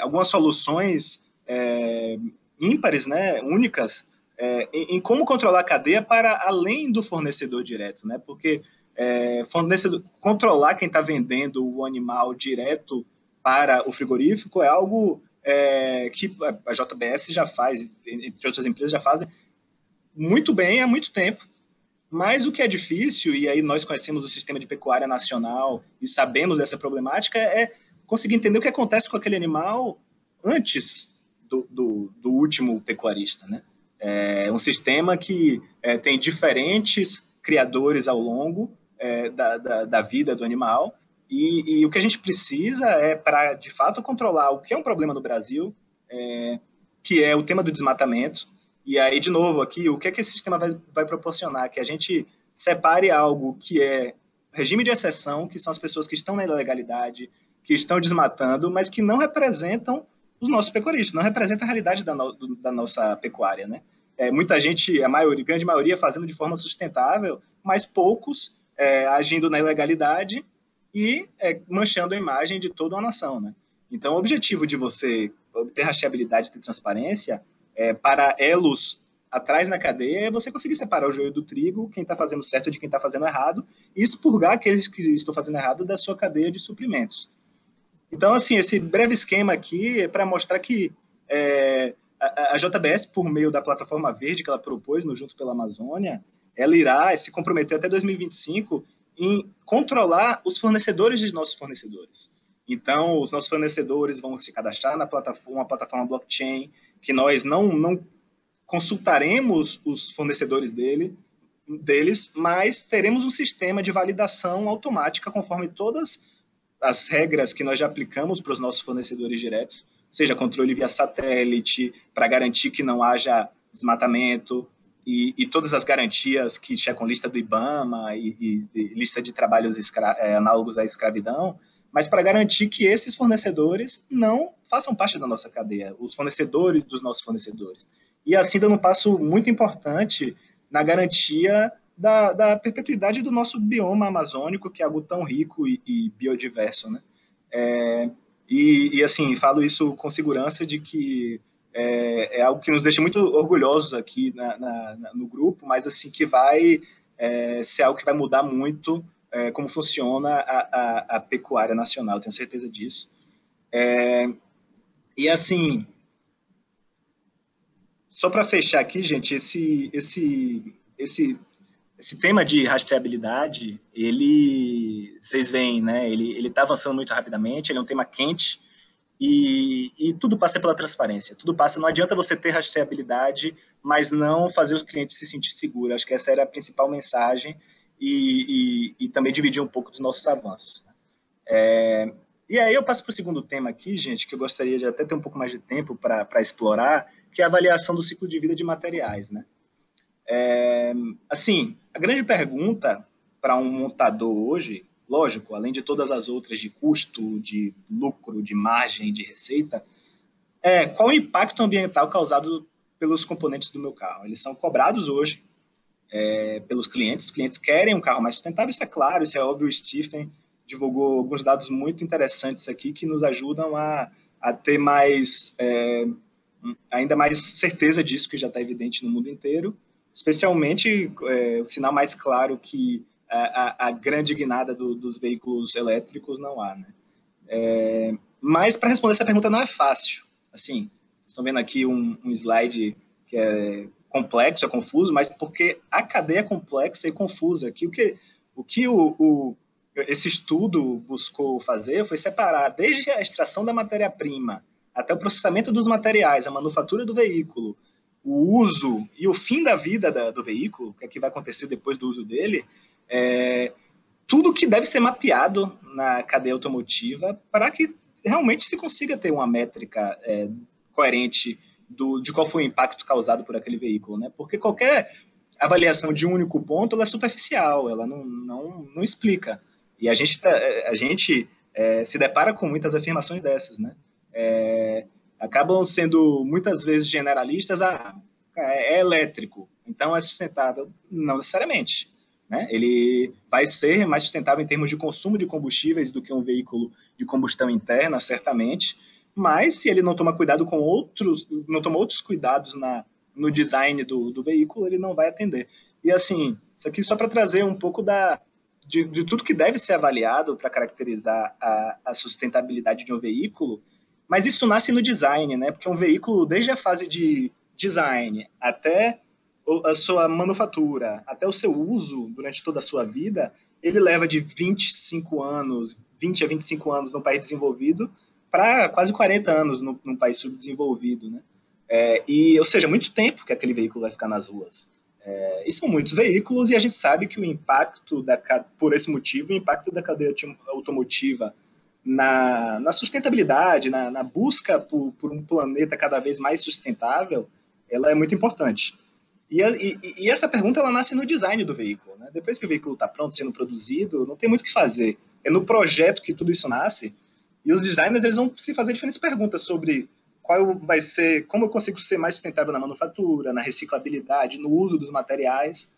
algumas soluções ímpares, né, únicas, em como controlar a cadeia para além do fornecedor direto, né? Porque controlar quem está vendendo o animal direto para o frigorífico é algo que a JBS já faz, entre outras empresas já fazem muito bem há muito tempo. Mas o que é difícil, e aí nós conhecemos o sistema de pecuária nacional e sabemos dessa problemática, é conseguir entender o que acontece com aquele animal antes do último pecuarista, né? É um sistema que tem diferentes criadores ao longo da vida do animal, e o que a gente precisa para, de fato, controlar o que é um problema no Brasil, que é o tema do desmatamento. E aí, de novo, aqui, o que é que esse sistema vai proporcionar? Que a gente separe algo que é regime de exceção, que são as pessoas que estão na ilegalidade, que estão desmatando, mas que não representam os nossos pecuaristas, não representam a realidade da nossa pecuária, né? Muita gente, grande maioria, fazendo de forma sustentável, mas poucos agindo na ilegalidade e manchando a imagem de toda uma nação, né? Então, o objetivo de você obter rastreabilidade e transparência para elos atrás na cadeia é você conseguir separar o joio do trigo, quem está fazendo certo de quem está fazendo errado, e expurgar aqueles que estão fazendo errado da sua cadeia de suprimentos. Então, assim, esse breve esquema aqui é para mostrar que a JBS, por meio da plataforma verde que ela propôs no Junto pela Amazônia, ela irá se comprometer até 2025 em controlar os fornecedores de nossos fornecedores. Então, os nossos fornecedores vão se cadastrar na plataforma blockchain, que nós não consultaremos os fornecedores deles, mas teremos um sistema de validação automática conforme todas as regras que nós já aplicamos para os nossos fornecedores diretos, seja controle via satélite, para garantir que não haja desmatamento, e todas as garantias que checam lista do IBAMA e lista de trabalhos análogos à escravidão, mas para garantir que esses fornecedores não façam parte da nossa cadeia, os fornecedores dos nossos fornecedores. E assim dando um passo muito importante na garantia da perpetuidade do nosso bioma amazônico, que é algo tão rico e biodiverso, né? E assim, falo isso com segurança de que é algo que nos deixa muito orgulhosos aqui no grupo, mas assim, que vai ser algo que vai mudar muito como funciona a pecuária nacional, tenho certeza disso. E assim, só para fechar aqui, gente, esse tema de rastreabilidade, vocês veem, né, ele está avançando muito rapidamente, ele é um tema quente, e tudo passa pela transparência, tudo passa, não adianta você ter rastreabilidade, mas não fazer o cliente se sentir seguro. Acho que essa era a principal mensagem, e também dividir um pouco dos nossos avanços. E aí eu passo para o segundo tema aqui, gente, que eu gostaria de até ter um pouco mais de tempo para explorar, que é a avaliação do ciclo de vida de materiais, né? Assim, a grande pergunta para um montador hoje, lógico, além de todas as outras de custo, de lucro, de margem, de receita, qual o impacto ambiental causado pelos componentes do meu carro. Eles são cobrados hoje pelos clientes. Os clientes querem um carro mais sustentável, isso é claro, isso é óbvio. O Stephen divulgou alguns dados muito interessantes aqui que nos ajudam a ter ainda mais certeza disso, que já está evidente no mundo inteiro, especialmente o sinal mais claro que a grande guinada dos veículos elétricos não há, né? Mas para responder essa pergunta não é fácil. Assim, vocês estão vendo aqui um slide que é complexo, é confuso, mas porque a cadeia é complexa e confusa. O que esse estudo buscou fazer foi separar desde a extração da matéria-prima até o processamento dos materiais, a manufatura do veículo, o uso e o fim da vida do veículo, o que vai acontecer depois do uso dele, tudo que deve ser mapeado na cadeia automotiva para que realmente se consiga ter uma métrica coerente de qual foi o impacto causado por aquele veículo, né? Porque qualquer avaliação de um único ponto ela é superficial, ela não explica. E a gente se depara com muitas afirmações dessas, né? Acabam sendo muitas vezes generalistas. É elétrico, então é sustentável. Não necessariamente, né? Ele vai ser mais sustentável em termos de consumo de combustíveis do que um veículo de combustão interna, certamente, mas se ele não toma cuidado não toma outros cuidados no design do veículo, ele não vai atender. E assim, isso aqui só para trazer um pouco de tudo que deve ser avaliado para caracterizar a sustentabilidade de um veículo, mas isso nasce no design, né? Porque um veículo, desde a fase de design até a sua manufatura, até o seu uso durante toda a sua vida, ele leva de 20 a 25 anos no país desenvolvido para quase 40 anos num país subdesenvolvido, né? Ou seja, muito tempo que aquele veículo vai ficar nas ruas. E são muitos veículos, e a gente sabe que o impacto, por esse motivo, o impacto da cadeia automotiva na sustentabilidade, na busca por um planeta cada vez mais sustentável, ela é muito importante. E essa pergunta ela nasce no design do veículo, né? Depois que o veículo está pronto, sendo produzido, não tem muito o que fazer. É no projeto que tudo isso nasce, e os designers eles vão se fazer diferentes perguntas sobre como eu consigo ser mais sustentável na manufatura, na reciclabilidade, no uso dos materiais,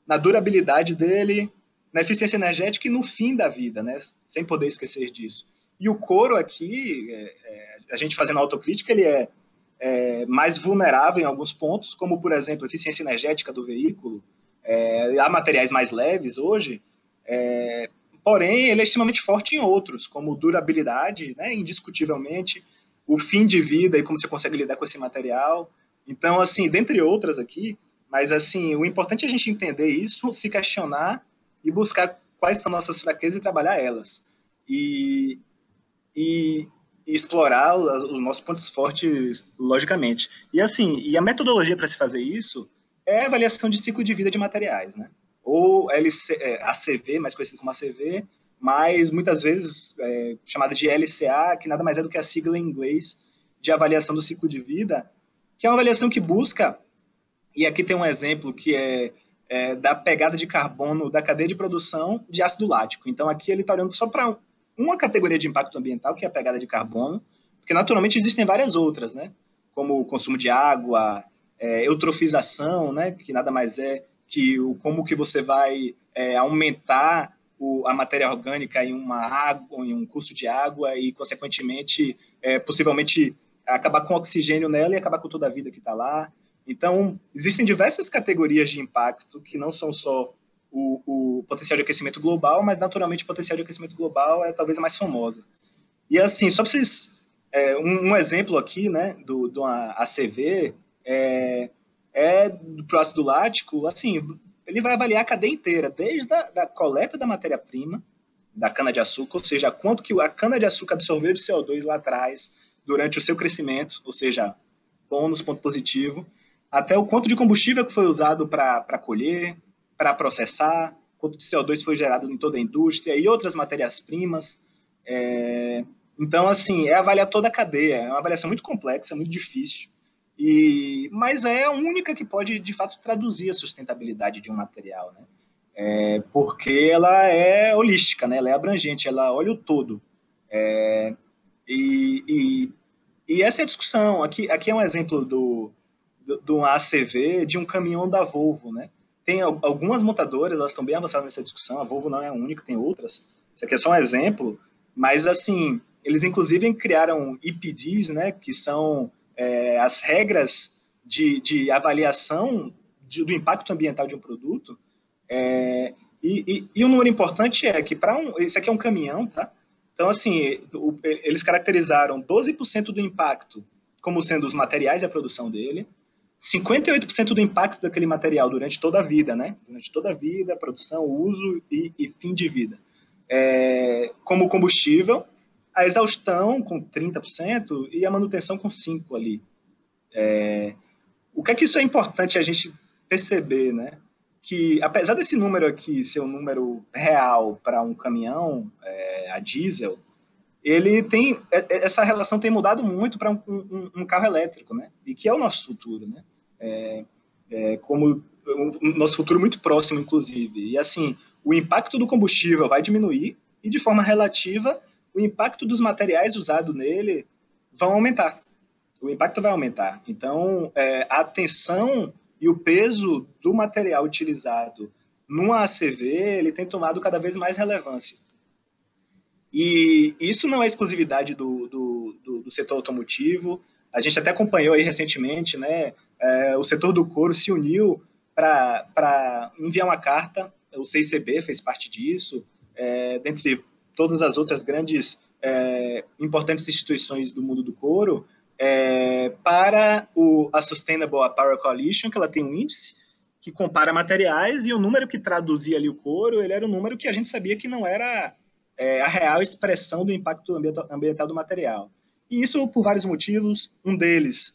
na durabilidade dele, na eficiência energética e no fim da vida, né? Sem poder esquecer disso. E o Coro aqui, a gente fazendo autocrítica, ele é mais vulnerável em alguns pontos, como, por exemplo, a eficiência energética do veículo. Há materiais mais leves hoje, porém, ele é extremamente forte em outros, como durabilidade, né, indiscutivelmente, o fim de vida e como você consegue lidar com esse material. Então, assim, dentre outras aqui, mas, assim, o importante é a gente entender isso, se questionar e buscar quais são nossas fraquezas e trabalhar elas. E explorar os nossos pontos fortes, logicamente. E, assim, a metodologia para se fazer isso é a avaliação de ciclo de vida de materiais, né? Ou ACV, mais conhecido como ACV, mas muitas vezes chamada de LCA, que nada mais é do que a sigla em inglês de avaliação do ciclo de vida, que é uma avaliação que busca, e aqui tem um exemplo que da pegada de carbono da cadeia de produção de ácido lático. Então, aqui ele está olhando só para uma categoria de impacto ambiental, que é a pegada de carbono, porque naturalmente existem várias outras, né? Como o consumo de água, eutrofização, né? Que nada mais é que como que você vai aumentar a matéria orgânica em uma água, em um curso de água e, consequentemente, possivelmente acabar com o oxigênio nela e acabar com toda a vida que está lá. Então, existem diversas categorias de impacto que não são só o potencial de aquecimento global, mas, naturalmente, o potencial de aquecimento global é talvez a mais famosa. E, assim, só para vocês... um exemplo aqui, né, do ACV, do ácido lático, assim... ele vai avaliar a cadeia inteira, desde a coleta da matéria-prima, da cana-de-açúcar, ou seja, quanto que a cana-de-açúcar absorveu de CO2 lá atrás, durante o seu crescimento, ou seja, bônus, ponto positivo, até o quanto de combustível que foi usado para colher, para processar, quanto de CO2 foi gerado em toda a indústria e outras matérias-primas. Então, assim, é avaliar toda a cadeia. É uma avaliação muito complexa, muito difícil, mas é a única que pode, de fato, traduzir a sustentabilidade de um material, né? Porque ela é holística, né? Ela é abrangente, ela olha o todo. E essa é a discussão. Aqui é um exemplo do ACV de um caminhão da Volvo, né? Tem algumas montadoras, elas estão bem avançadas nessa discussão. A Volvo não é a única, tem outras. Isso aqui é só um exemplo. Mas, assim, eles inclusive criaram EPDs, né? Que são as regras de avaliação do impacto ambiental de um produto. E um número importante é que isso aqui é um caminhão, tá? Então, assim, eles caracterizaram 12% do impacto como sendo os materiais e a produção dele, 58% do impacto daquele material durante toda a vida, né? Durante toda a vida, produção, uso e fim de vida. Como combustível, a exaustão com 30% e a manutenção com 5% ali. O que é que isso é importante a gente perceber, né? Que apesar desse número aqui ser um número real para um caminhão a diesel, essa relação tem mudado muito para um carro elétrico, né? E que é o nosso futuro, né? Como o nosso futuro muito próximo, inclusive. E assim, o impacto do combustível vai diminuir e, de forma relativa, o impacto dos materiais usados nele vão aumentar. O impacto vai aumentar. Então, a atenção e o peso do material utilizado no ACV, ele tem tomado cada vez mais relevância. E isso não é exclusividade do setor automotivo. A gente até acompanhou aí recentemente, né? O setor do couro se uniu para enviar uma carta. O CICB fez parte disso, dentre todas as outras grandes, importantes instituições do mundo do couro, para a Sustainable Apparel Coalition, que ela tem um índice que compara materiais, e o número que traduzia ali o couro, ele era um número que a gente sabia que não era a real expressão do impacto ambiental do material. E isso por vários motivos. Um deles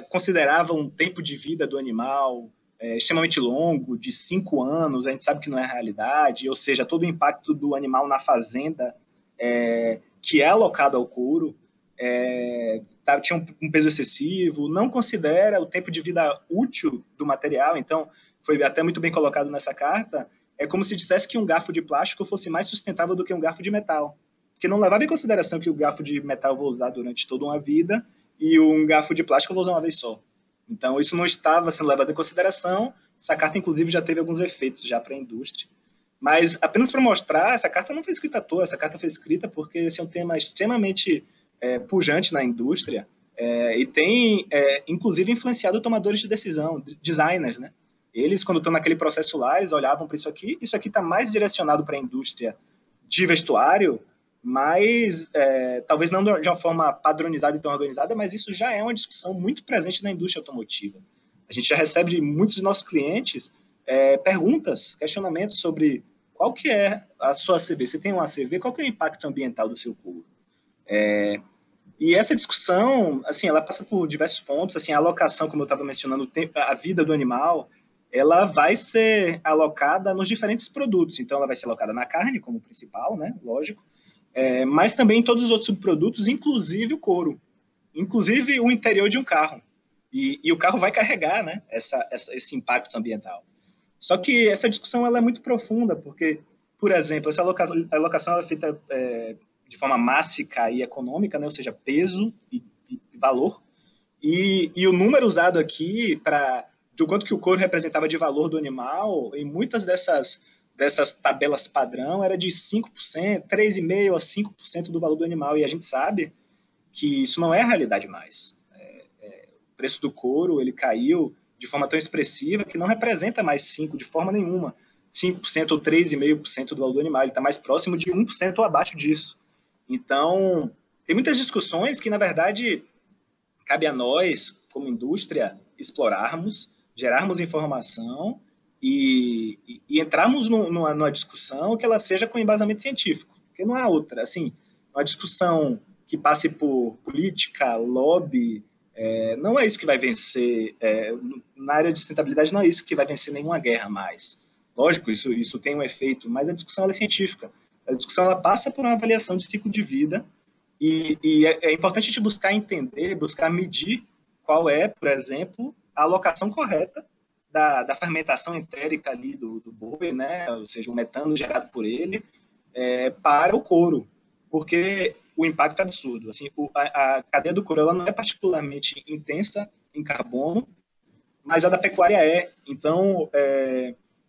considerava um tempo de vida do animal extremamente longo, de 5 anos. A gente sabe que não é a realidade, ou seja, todo o impacto do animal na fazenda que é alocado ao couro tinha um peso excessivo, não considera o tempo de vida útil do material. Então, foi até muito bem colocado nessa carta, é como se dissesse que um garfo de plástico fosse mais sustentável do que um garfo de metal, porque não levava em consideração que o garfo de metal eu vou usar durante toda uma vida e um garfo de plástico eu vou usar uma vez só. Então, isso não estava sendo levado em consideração. Essa carta, inclusive, já teve alguns efeitos já para a indústria. Mas, apenas para mostrar, essa carta não foi escrita à toa, essa carta foi escrita porque esse é um tema extremamente pujante na indústria e tem, inclusive, influenciado tomadores de decisão, designers, né? Eles, quando estão naquele processo lá, eles olhavam para isso aqui está mais direcionado para a indústria de vestuário, mas talvez não de uma forma padronizada e tão organizada, mas isso já é uma discussão muito presente na indústria automotiva. A gente já recebe de muitos de nossos clientes perguntas, questionamentos sobre qual que é a sua ACV. Você tem um ACV, qual que é o impacto ambiental do seu couro? E essa discussão, assim, ela passa por diversos pontos. Assim, a alocação, como eu estava mencionando, a vida do animal, ela vai ser alocada nos diferentes produtos. Então, ela vai ser alocada na carne como principal, né? Lógico. Mas também em todos os outros subprodutos, inclusive o couro, inclusive o interior de um carro. E o carro vai carregar, né, esse impacto ambiental. Só que essa discussão ela é muito profunda, porque, por exemplo, essa alocação ela é feita de forma mássica e econômica, né, ou seja, peso e valor. E o número usado aqui do quanto que o couro representava de valor do animal, em muitas dessas tabelas padrão, era de 5%, 3,5% a 5% do valor do animal. E a gente sabe que isso não é a realidade mais. O preço do couro ele caiu de forma tão expressiva que não representa mais 5% de forma nenhuma. 5% ou 3,5% do valor do animal. Ele está mais próximo de 1% ou abaixo disso. Então, tem muitas discussões que, na verdade, cabe a nós, como indústria, explorarmos, gerarmos informação e entrarmos numa discussão que ela seja com embasamento científico, porque não há outra. Assim, uma discussão que passe por política, lobby, não é isso que vai vencer. Na área de sustentabilidade, não é isso que vai vencer nenhuma guerra mais. Lógico, isso tem um efeito, mas a discussão ela é científica. A discussão ela passa por uma avaliação de ciclo de vida e é importante a gente buscar entender, buscar medir qual é, por exemplo, a alocação correta da fermentação entérica ali do boi, né? Ou seja, o metano gerado por ele, para o couro, porque o impacto é absurdo. Assim, a cadeia do couro ela não é particularmente intensa em carbono, mas a da pecuária é. Então,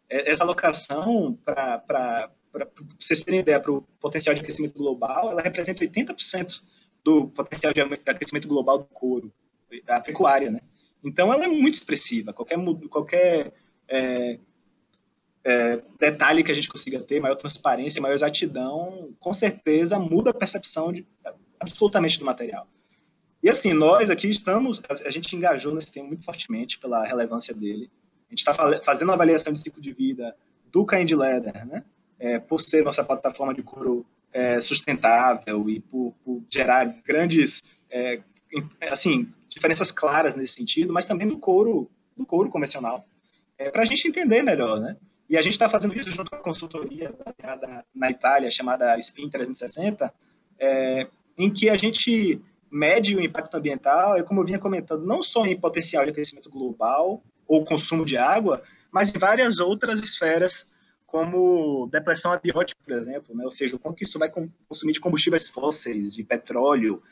essa alocação, para vocês terem ideia, para o potencial de aquecimento global, ela representa 80% do potencial de aquecimento global do couro, a pecuária, né? Então, ela é muito expressiva. Qualquer detalhe que a gente consiga ter, maior transparência, maior exatidão, com certeza muda a percepção absolutamente do material. E assim, nós aqui a gente engajou nesse tema muito fortemente pela relevância dele. A gente está fazendo uma avaliação de ciclo de vida do Kind Leather, né? Por ser nossa plataforma de couro sustentável e por gerar grandes, assim, diferenças claras nesse sentido, mas também do couro convencional, para a gente entender melhor, né? E a gente está fazendo isso junto com a consultoria baseada na Itália, chamada SPIN 360, em que a gente mede o impacto ambiental, e como eu vinha comentando, não só em potencial de aquecimento global ou consumo de água, mas em várias outras esferas, como depressão abiótica, por exemplo, né? Ou seja, o quanto que isso vai consumir de combustíveis fósseis, de petróleo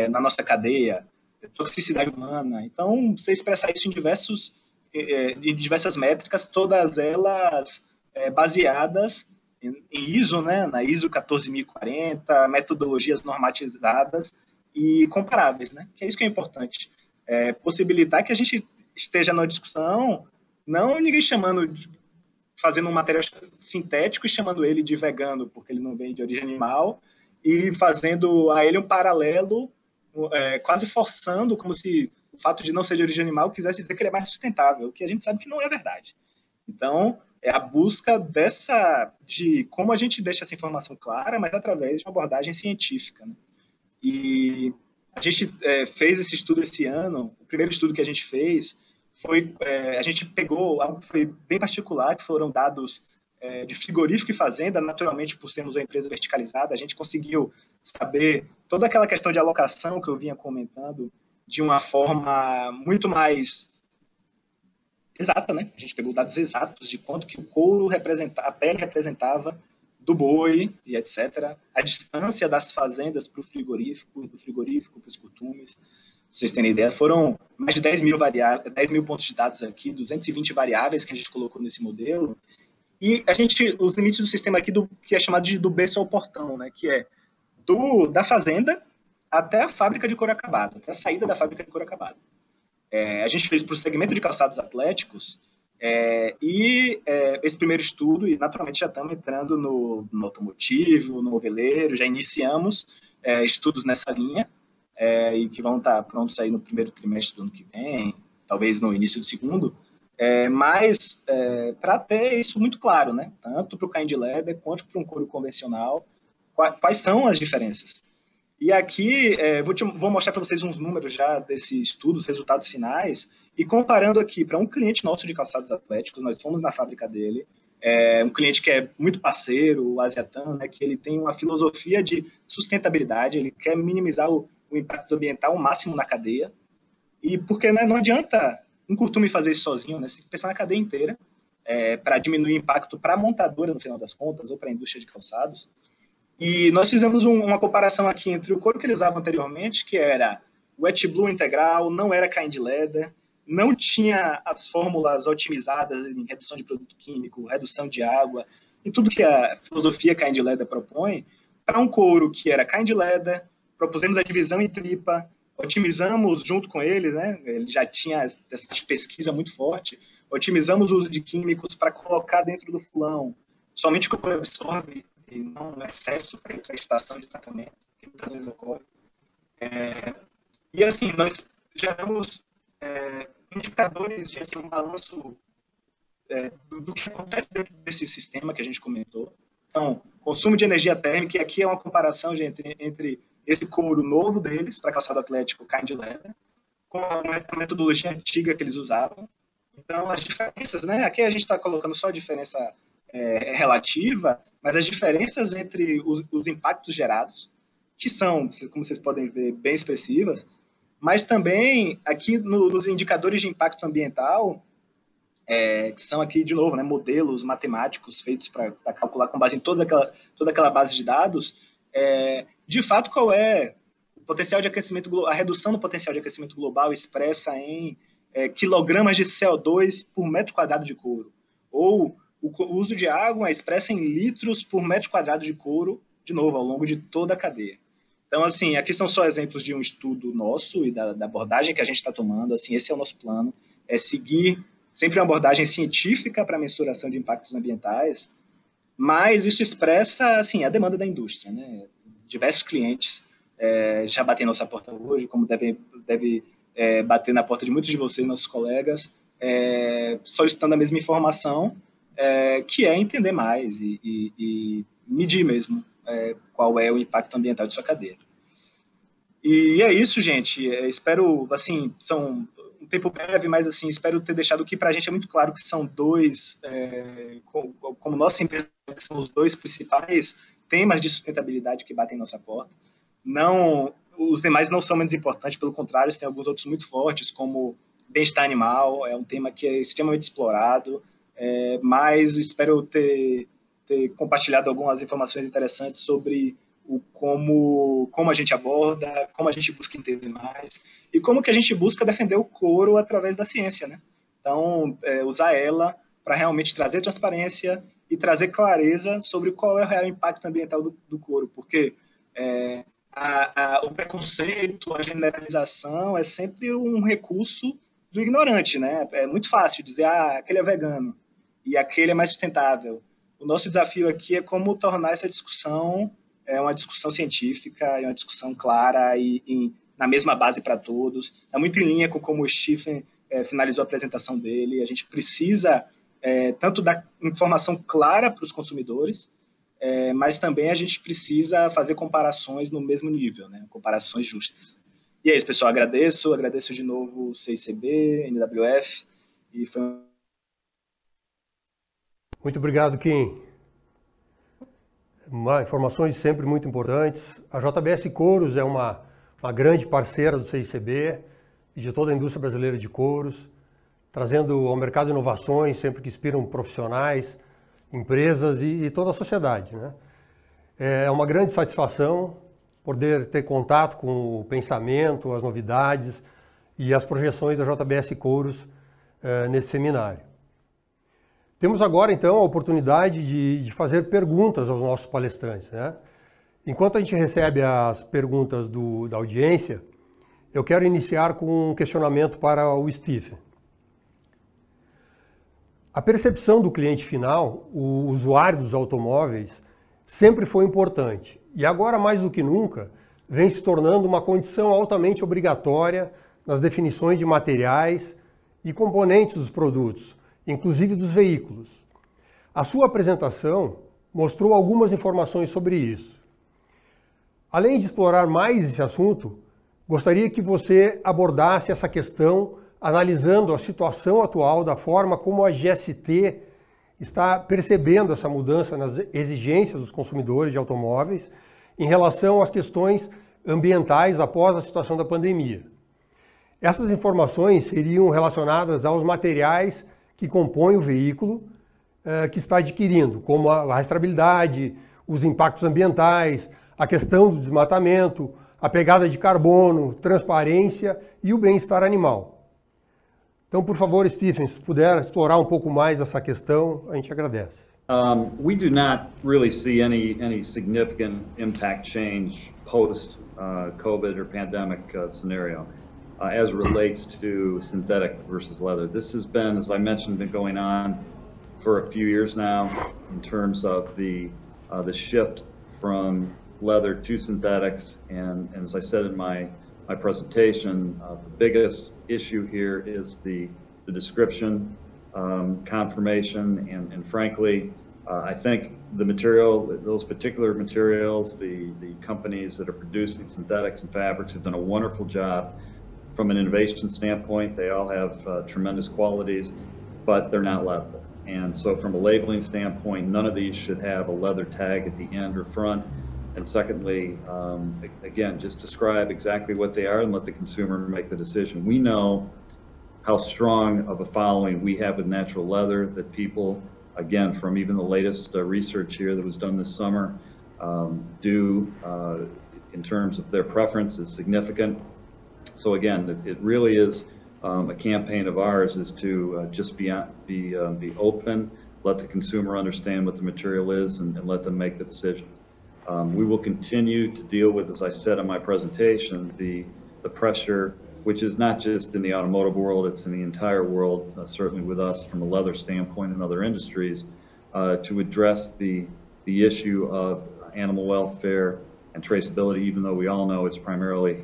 na nossa cadeia, toxicidade humana. Então, você expressar isso em diversas métricas, todas elas baseadas em ISO, né? Na ISO 14040, metodologias normatizadas e comparáveis, né? Que é isso que é importante. Possibilitar que a gente esteja na discussão, não ninguém fazendo um material sintético e chamando ele de vegano, porque ele não vem de origem animal, e fazendo a ele um paralelo, quase forçando, como se o fato de não ser de origem animal quisesse dizer que ele é mais sustentável, o que a gente sabe que não é verdade. Então, é a busca de como a gente deixa essa informação clara, mas através de uma abordagem científica, né? E a gente fez esse estudo esse ano. O primeiro estudo que a gente fez foi, a gente pegou algo que foi bem particular, que foram dados de frigorífico e fazenda. Naturalmente, por sermos uma empresa verticalizada, a gente conseguiu saber toda aquela questão de alocação que eu vinha comentando de uma forma muito mais exata, né? A gente pegou dados exatos de quanto que o couro a pele representava do boi e etc. A distância das fazendas para o frigorífico, do frigorífico para os curtumes. Pra vocês terem ideia, foram mais de 10 mil pontos de dados aqui, 220 variáveis que a gente colocou nesse modelo. E os limites do sistema aqui, que é chamado do berço ao portão, né? Que é da fazenda até a fábrica de couro acabado, até a saída da fábrica de couro acabado. A gente fez para o segmento de calçados atléticos, esse primeiro estudo, e naturalmente já estamos entrando no automotivo, no moveleiro, já iniciamos estudos nessa linha, e que vão estar prontos aí no primeiro trimestre do ano que vem, talvez no início do segundo, mas para ter isso muito claro, né? Tanto para o Kind Leather quanto para um couro convencional, quais são as diferenças. E aqui, vou mostrar para vocês uns números já desse estudo, os resultados finais, e comparando aqui para um cliente nosso de calçados atléticos, nós fomos na fábrica dele, um cliente que é muito parceiro, o Asiatan, né, que ele tem uma filosofia de sustentabilidade, ele quer minimizar o impacto ambiental ao máximo na cadeia, e porque, né, não adianta um curtume fazer isso sozinho, né, você tem que pensar na cadeia inteira, para diminuir o impacto para a montadora, no final das contas, ou para a indústria de calçados. E nós fizemos uma comparação aqui entre o couro que ele usava anteriormente, que era Wet Blue integral, não era Kind Leather, não tinha as fórmulas otimizadas em redução de produto químico, redução de água, e tudo que a filosofia Kind Leather propõe, para um couro que era Kind Leather, propusemos a divisão em tripa, otimizamos junto com ele, né? Ele já tinha essa pesquisa muito forte, otimizamos o uso de químicos para colocar dentro do fulão, somente o que o couro absorve, e não um excesso para a estação de tratamento, que muitas vezes ocorre. E assim, nós geramos indicadores de um balanço do que acontece dentro desse sistema que a gente comentou. Então, consumo de energia térmica, e aqui é uma comparação entre esse couro novo deles, para calçado atlético Kind Leather, com a metodologia antiga que eles usavam. Então, as diferenças, né? Aqui a gente está colocando só a diferença relativa, mas as diferenças entre os impactos gerados, que são, como vocês podem ver, bem expressivas, mas também aqui nos indicadores de impacto ambiental, que são aqui, de novo, né, modelos matemáticos feitos para calcular com base em toda aquela base de dados, de fato, qual é o potencial de aquecimento, a redução do potencial de aquecimento global expressa em quilogramas de CO2 por metro quadrado de couro, ou o uso de água expressa em litros por metro quadrado de couro, de novo, ao longo de toda a cadeia. Então, assim, aqui são só exemplos de um estudo nosso e da abordagem que a gente está tomando. Assim, esse é o nosso plano, é seguir sempre uma abordagem científica para a mensuração de impactos ambientais, mas isso expressa, assim, a demanda da indústria, né? Diversos clientes já batem nossa porta hoje, como deve bater na porta de muitos de vocês, nossos colegas, solicitando a mesma informação, que é entender mais e medir mesmo qual é o impacto ambiental de sua cadeia. E é isso, gente. Espero, assim, são um tempo breve, mas assim, espero ter deixado que para a gente é muito claro que são dois, como nossa empresa, são os dois principais temas de sustentabilidade que batem em nossa porta. Não, os demais não são menos importantes, pelo contrário, tem alguns outros muito fortes, como bem-estar animal, é um tema que é extremamente explorado, mas espero ter compartilhado algumas informações interessantes sobre como a gente aborda, como a gente busca entender mais e como que a gente busca defender o couro através da ciência, né? Então, usar ela para realmente trazer transparência e trazer clareza sobre qual é o real impacto ambiental do couro, porque o preconceito, a generalização é sempre um recurso do ignorante, né? É muito fácil dizer, aquele é vegano e aquele é mais sustentável. O nosso desafio aqui é como tornar essa discussão uma discussão científica, uma discussão clara e na mesma base para todos. Está muito em linha com como o Stephen finalizou a apresentação dele. A gente precisa tanto dar informação clara para os consumidores, mas também a gente precisa fazer comparações no mesmo nível, né? Comparações justas. E é isso, pessoal. Agradeço de novo o CICB, NWF, e foi Muito obrigado, Kim. Informações sempre muito importantes. A JBS Couros é uma grande parceira do CICB e de toda a indústria brasileira de couros, trazendo ao mercado inovações sempre que inspiram profissionais, empresas e toda a sociedade, né? É uma grande satisfação poder ter contato com o pensamento, as novidades e as projeções da JBS Couros nesse seminário. Temos agora, então, a oportunidade de fazer perguntas aos nossos palestrantes, né? Enquanto a gente recebe as perguntas da audiência, eu quero iniciar com um questionamento para o Stephen. A percepção do cliente final, o usuário dos automóveis, sempre foi importante e agora, mais do que nunca, vem se tornando uma condição altamente obrigatória nas definições de materiais e componentes dos produtos, inclusive dos veículos. A sua apresentação mostrou algumas informações sobre isso. Além de explorar mais esse assunto, gostaria que você abordasse essa questão analisando a situação atual da forma como a GST está percebendo essa mudança nas exigências dos consumidores de automóveis em relação às questões ambientais após a situação da pandemia. Essas informações seriam relacionadas aos materiais que compõem o veículo que está adquirindo, como a rastreabilidade, os impactos ambientais, a questão do desmatamento, a pegada de carbono, transparência e o bem-estar animal. Então, por favor, Stephen, se puder explorar um pouco mais essa questão, a gente agradece. We do not really see any significant impact change post COVID or pandemic scenario as relates to synthetic versus leather. This has been, as I mentioned, been going on for a few years now in terms of the shift from leather to synthetics, and as I said in my presentation, the biggest issue here is the description, confirmation, and frankly, I think the material, those particular materials, the companies that are producing synthetics and fabrics have done a wonderful job From an innovation standpoint, they all have tremendous qualities, but they're not leather. And so from a labeling standpoint, none of these should have a leather tag at the end or front. And secondly, again, just describe exactly what they are and let the consumer make the decision. We know how strong of a following we have with natural leather, that people, again, from even the latest research here that was done this summer, do in terms of their preference is significant. So again, it really is a campaign of ours is to just be open, let the consumer understand what the material is, and let them make the decision. We will continue to deal with, as I said in my presentation, the pressure, which is not just in the automotive world, it's in the entire world, certainly with us from a leather standpoint and other industries, to address the issue of animal welfare and traceability, even though we all know it's primarily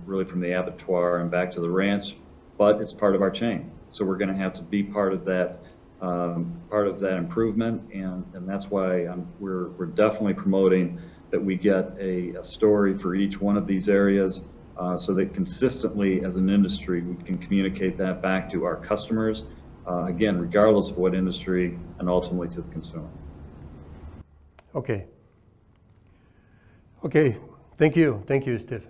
really from the abattoir and back to the ranch, but it's part of our chain. So we're going to have to be part of that improvement, and that's why we're definitely promoting that we get a story for each one of these areas, so that consistently as an industry we can communicate that back to our customers, again, regardless of what industry, and ultimately to the consumer. Okay. Ok, thank you, Steve.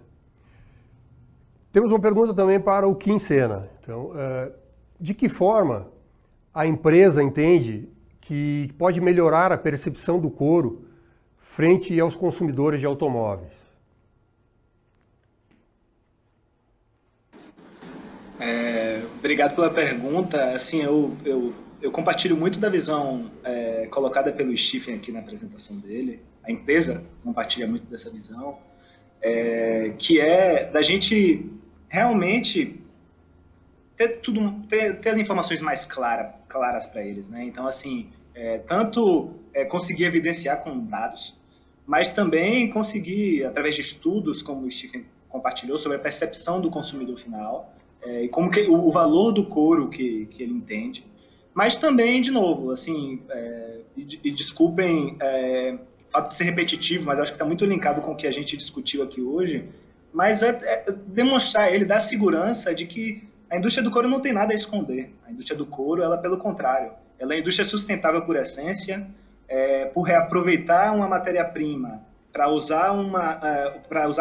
Temos uma pergunta também para o Kim Sena. Então, de que forma a empresa entende que pode melhorar a percepção do couro frente aos consumidores de automóveis? Obrigado pela pergunta. Assim, eu compartilho muito da visão colocada pelo Stephen aqui na apresentação dele. A empresa compartilha muito dessa visão, que é da gente realmente ter as informações mais claras para eles, né? Então, assim, tanto conseguir evidenciar com dados, mas também conseguir, através de estudos, como o Stephen compartilhou, sobre a percepção do consumidor final, e como que o valor do couro que ele entende. Mas também, de novo, assim, e desculpem o fato de ser repetitivo, mas acho que está muito linkado com o que a gente discutiu aqui hoje, mas demonstrar ele, dar segurança de que a indústria do couro não tem nada a esconder. A indústria do couro, ela, pelo contrário, ela é indústria sustentável por essência, por reaproveitar uma matéria-prima para usar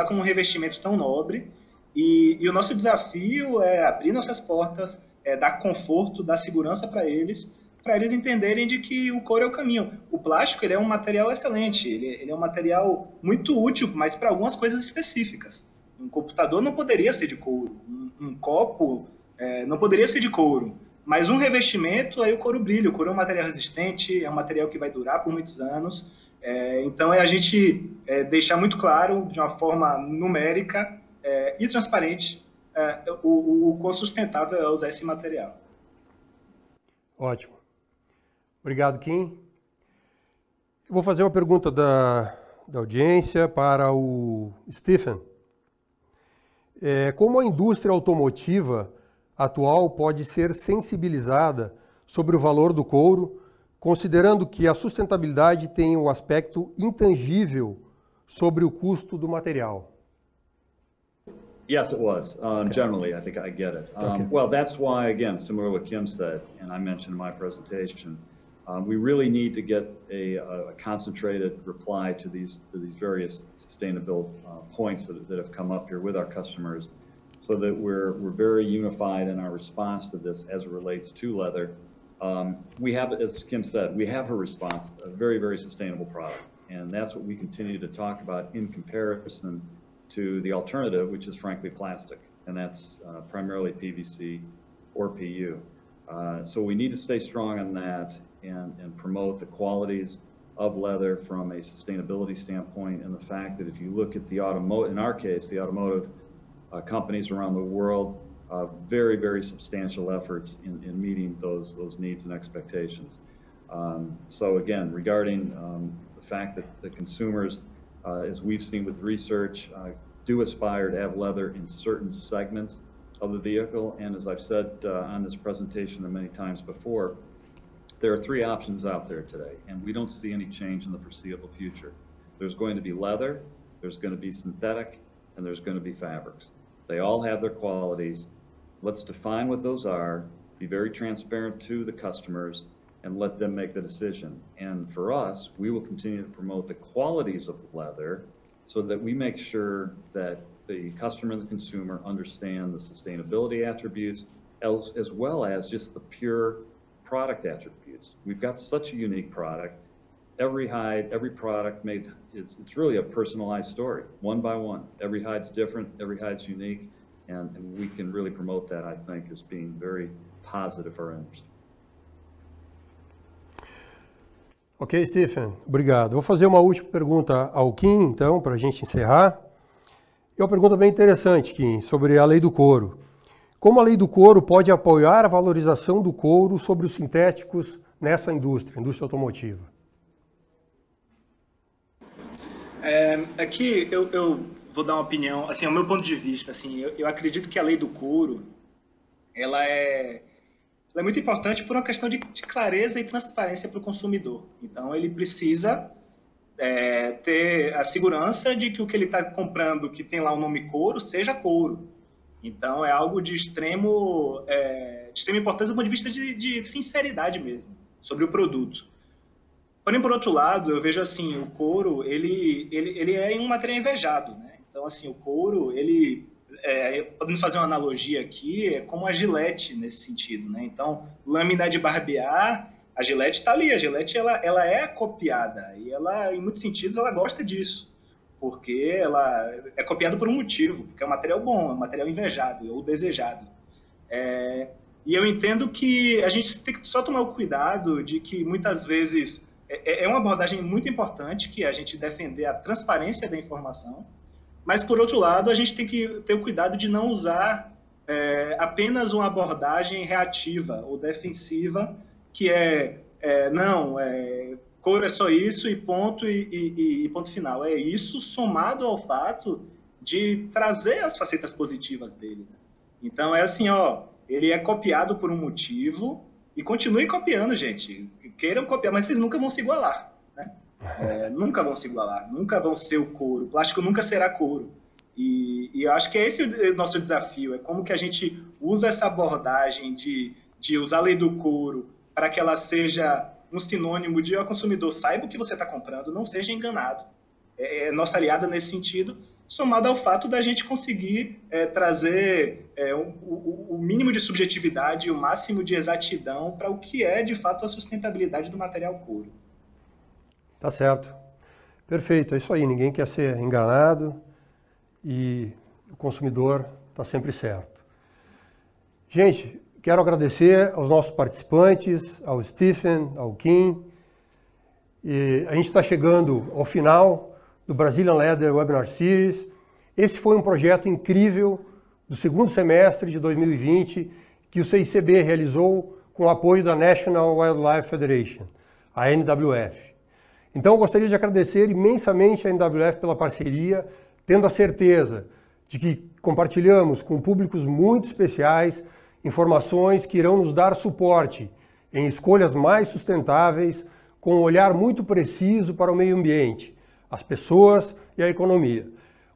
como um revestimento tão nobre, e o nosso desafio é abrir nossas portas, dar conforto, dar segurança para eles entenderem de que o couro é o caminho. O plástico, ele é um material excelente, ele é um material muito útil, mas para algumas coisas específicas. Um computador não poderia ser de couro, um copo não poderia ser de couro, mas um revestimento, aí o couro brilha. O couro é um material resistente, é um material que vai durar por muitos anos, então a gente deixar muito claro, de uma forma numérica e transparente, o quão sustentável é usar esse material. Ótimo. Obrigado, Kim. Eu vou fazer uma pergunta da audiência para o Stephen. Como a indústria automotiva atual pode ser sensibilizada sobre o valor do couro, considerando que a sustentabilidade tem um aspecto intangível sobre o custo do material? Yes, it was. Generally, I think I get it. Okay. Well, that's why, again, similar to what Kim said, and I mentioned in my presentation, we really need to get a concentrated reply to these various sustainable points that have come up here with our customers, so that we're very unified in our response to this as it relates to leather. We have, as Kim said, we have a very, very sustainable product, and that's what we continue to talk about in comparison to the alternative, which is frankly plastic, and that's primarily PVC or PU. So we need to stay strong on that and promote the qualities of leather from a sustainability standpoint, and the fact that if you look at the automotive, in our case, the automotive companies around the world, very, very substantial efforts in meeting those needs and expectations. So again, regarding the fact that the consumers, as we've seen with research, do aspire to have leather in certain segments of the vehicle. And as I've said on this presentation and many times before, there are three options out there today, and we don't see any change in the foreseeable future. There's going to be leather, there's going to be synthetic, and there's going to be fabrics. They all have their qualities. Let's define what those are, be very transparent to the customers, and let them make the decision. And for us, we will continue to promote the qualities of the leather so that we make sure that the customer and the consumer understand the sustainability attributes as well as just the pure product attributes. We've got such a unique product. Every hide, every product made, it's really a personalized story, one by one. Every hide's different, every hide's unique, and we can really promote that, I think, as being very positive for our industry. Ok, Stephen, obrigado. Vou fazer uma última pergunta ao Kim, então, para a gente encerrar. É uma pergunta bem interessante, Kim, sobre a lei do couro. Como a lei do couro pode apoiar a valorização do couro sobre os sintéticos nessa indústria automotiva? Aqui eu vou dar uma opinião, assim, ao meu ponto de vista, assim, eu acredito que a lei do couro, ela é muito importante por uma questão de clareza e transparência para o consumidor. Então, ele precisa ter a segurança de que o que ele está comprando, que tem lá o nome couro, seja couro. Então, é algo de extrema importância do ponto de vista de sinceridade mesmo, sobre o produto. Porém, por outro lado, eu vejo assim, o couro, ele é um material invejado, né? Então, assim, o couro, podemos fazer uma analogia aqui, é como a Gillette nesse sentido, né? Então, lâmina de barbear, a Gillette está ali, a Gillette ela é copiada e ela, em muitos sentidos, ela gosta disso, porque ela é copiada por um motivo, porque é um material bom, é um material invejado ou desejado. E eu entendo que a gente tem que só tomar o cuidado de que muitas vezes é uma abordagem muito importante que a gente defender a transparência da informação, mas, por outro lado, a gente tem que ter o cuidado de não usar apenas uma abordagem reativa ou defensiva, que couro é só isso e ponto, e ponto final. É isso somado ao fato de trazer as facetas positivas dele. Então, assim, ele é copiado por um motivo e continue copiando, gente. Queiram copiar, mas vocês nunca vão se igualar, né? Nunca vão se igualar, nunca vão ser o couro. O plástico nunca será couro. E eu acho que esse é o nosso desafio, é como que a gente usa essa abordagem de usar a lei do couro para que ela seja um sinônimo de o consumidor saiba o que você está comprando, não seja enganado. É nossa aliada nesse sentido, somado ao fato da gente conseguir trazer o mínimo de subjetividade e o máximo de exatidão para o que é, de fato, a sustentabilidade do material couro. Tá certo. Perfeito, é isso aí. Ninguém quer ser enganado e o consumidor está sempre certo. Gente, quero agradecer aos nossos participantes, ao Stephen, ao Kim. E a gente está chegando ao final do Brazilian Leather Webinar Series. Esse foi um projeto incrível do segundo semestre de 2020 que o CICB realizou com o apoio da National Wildlife Federation, a NWF. Então eu gostaria de agradecer imensamente a NWF pela parceria, tendo a certeza de que compartilhamos com públicos muito especiais informações que irão nos dar suporte em escolhas mais sustentáveis, com um olhar muito preciso para o meio ambiente, as pessoas e a economia.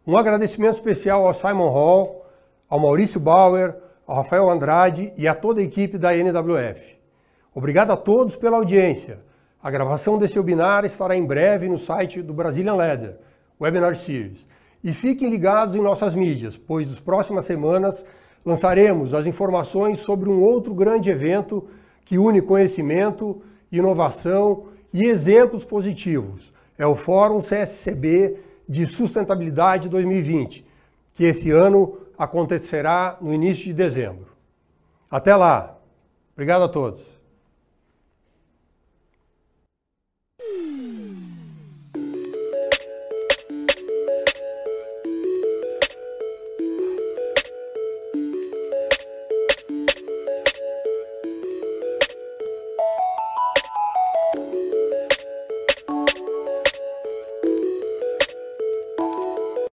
Um agradecimento especial ao Simon Hall, ao Maurício Bauer, ao Rafael Andrade e a toda a equipe da NWF. Obrigado a todos pela audiência. A gravação desse webinar estará em breve no site do Brazilian Leather Webinar Series. E fiquem ligados em nossas mídias, pois nas próximas semanas lançaremos as informações sobre um outro grande evento que une conhecimento, inovação e exemplos positivos. É o Fórum CSCB de Sustentabilidade 2020, que esse ano acontecerá no início de dezembro. Até lá! Obrigado a todos!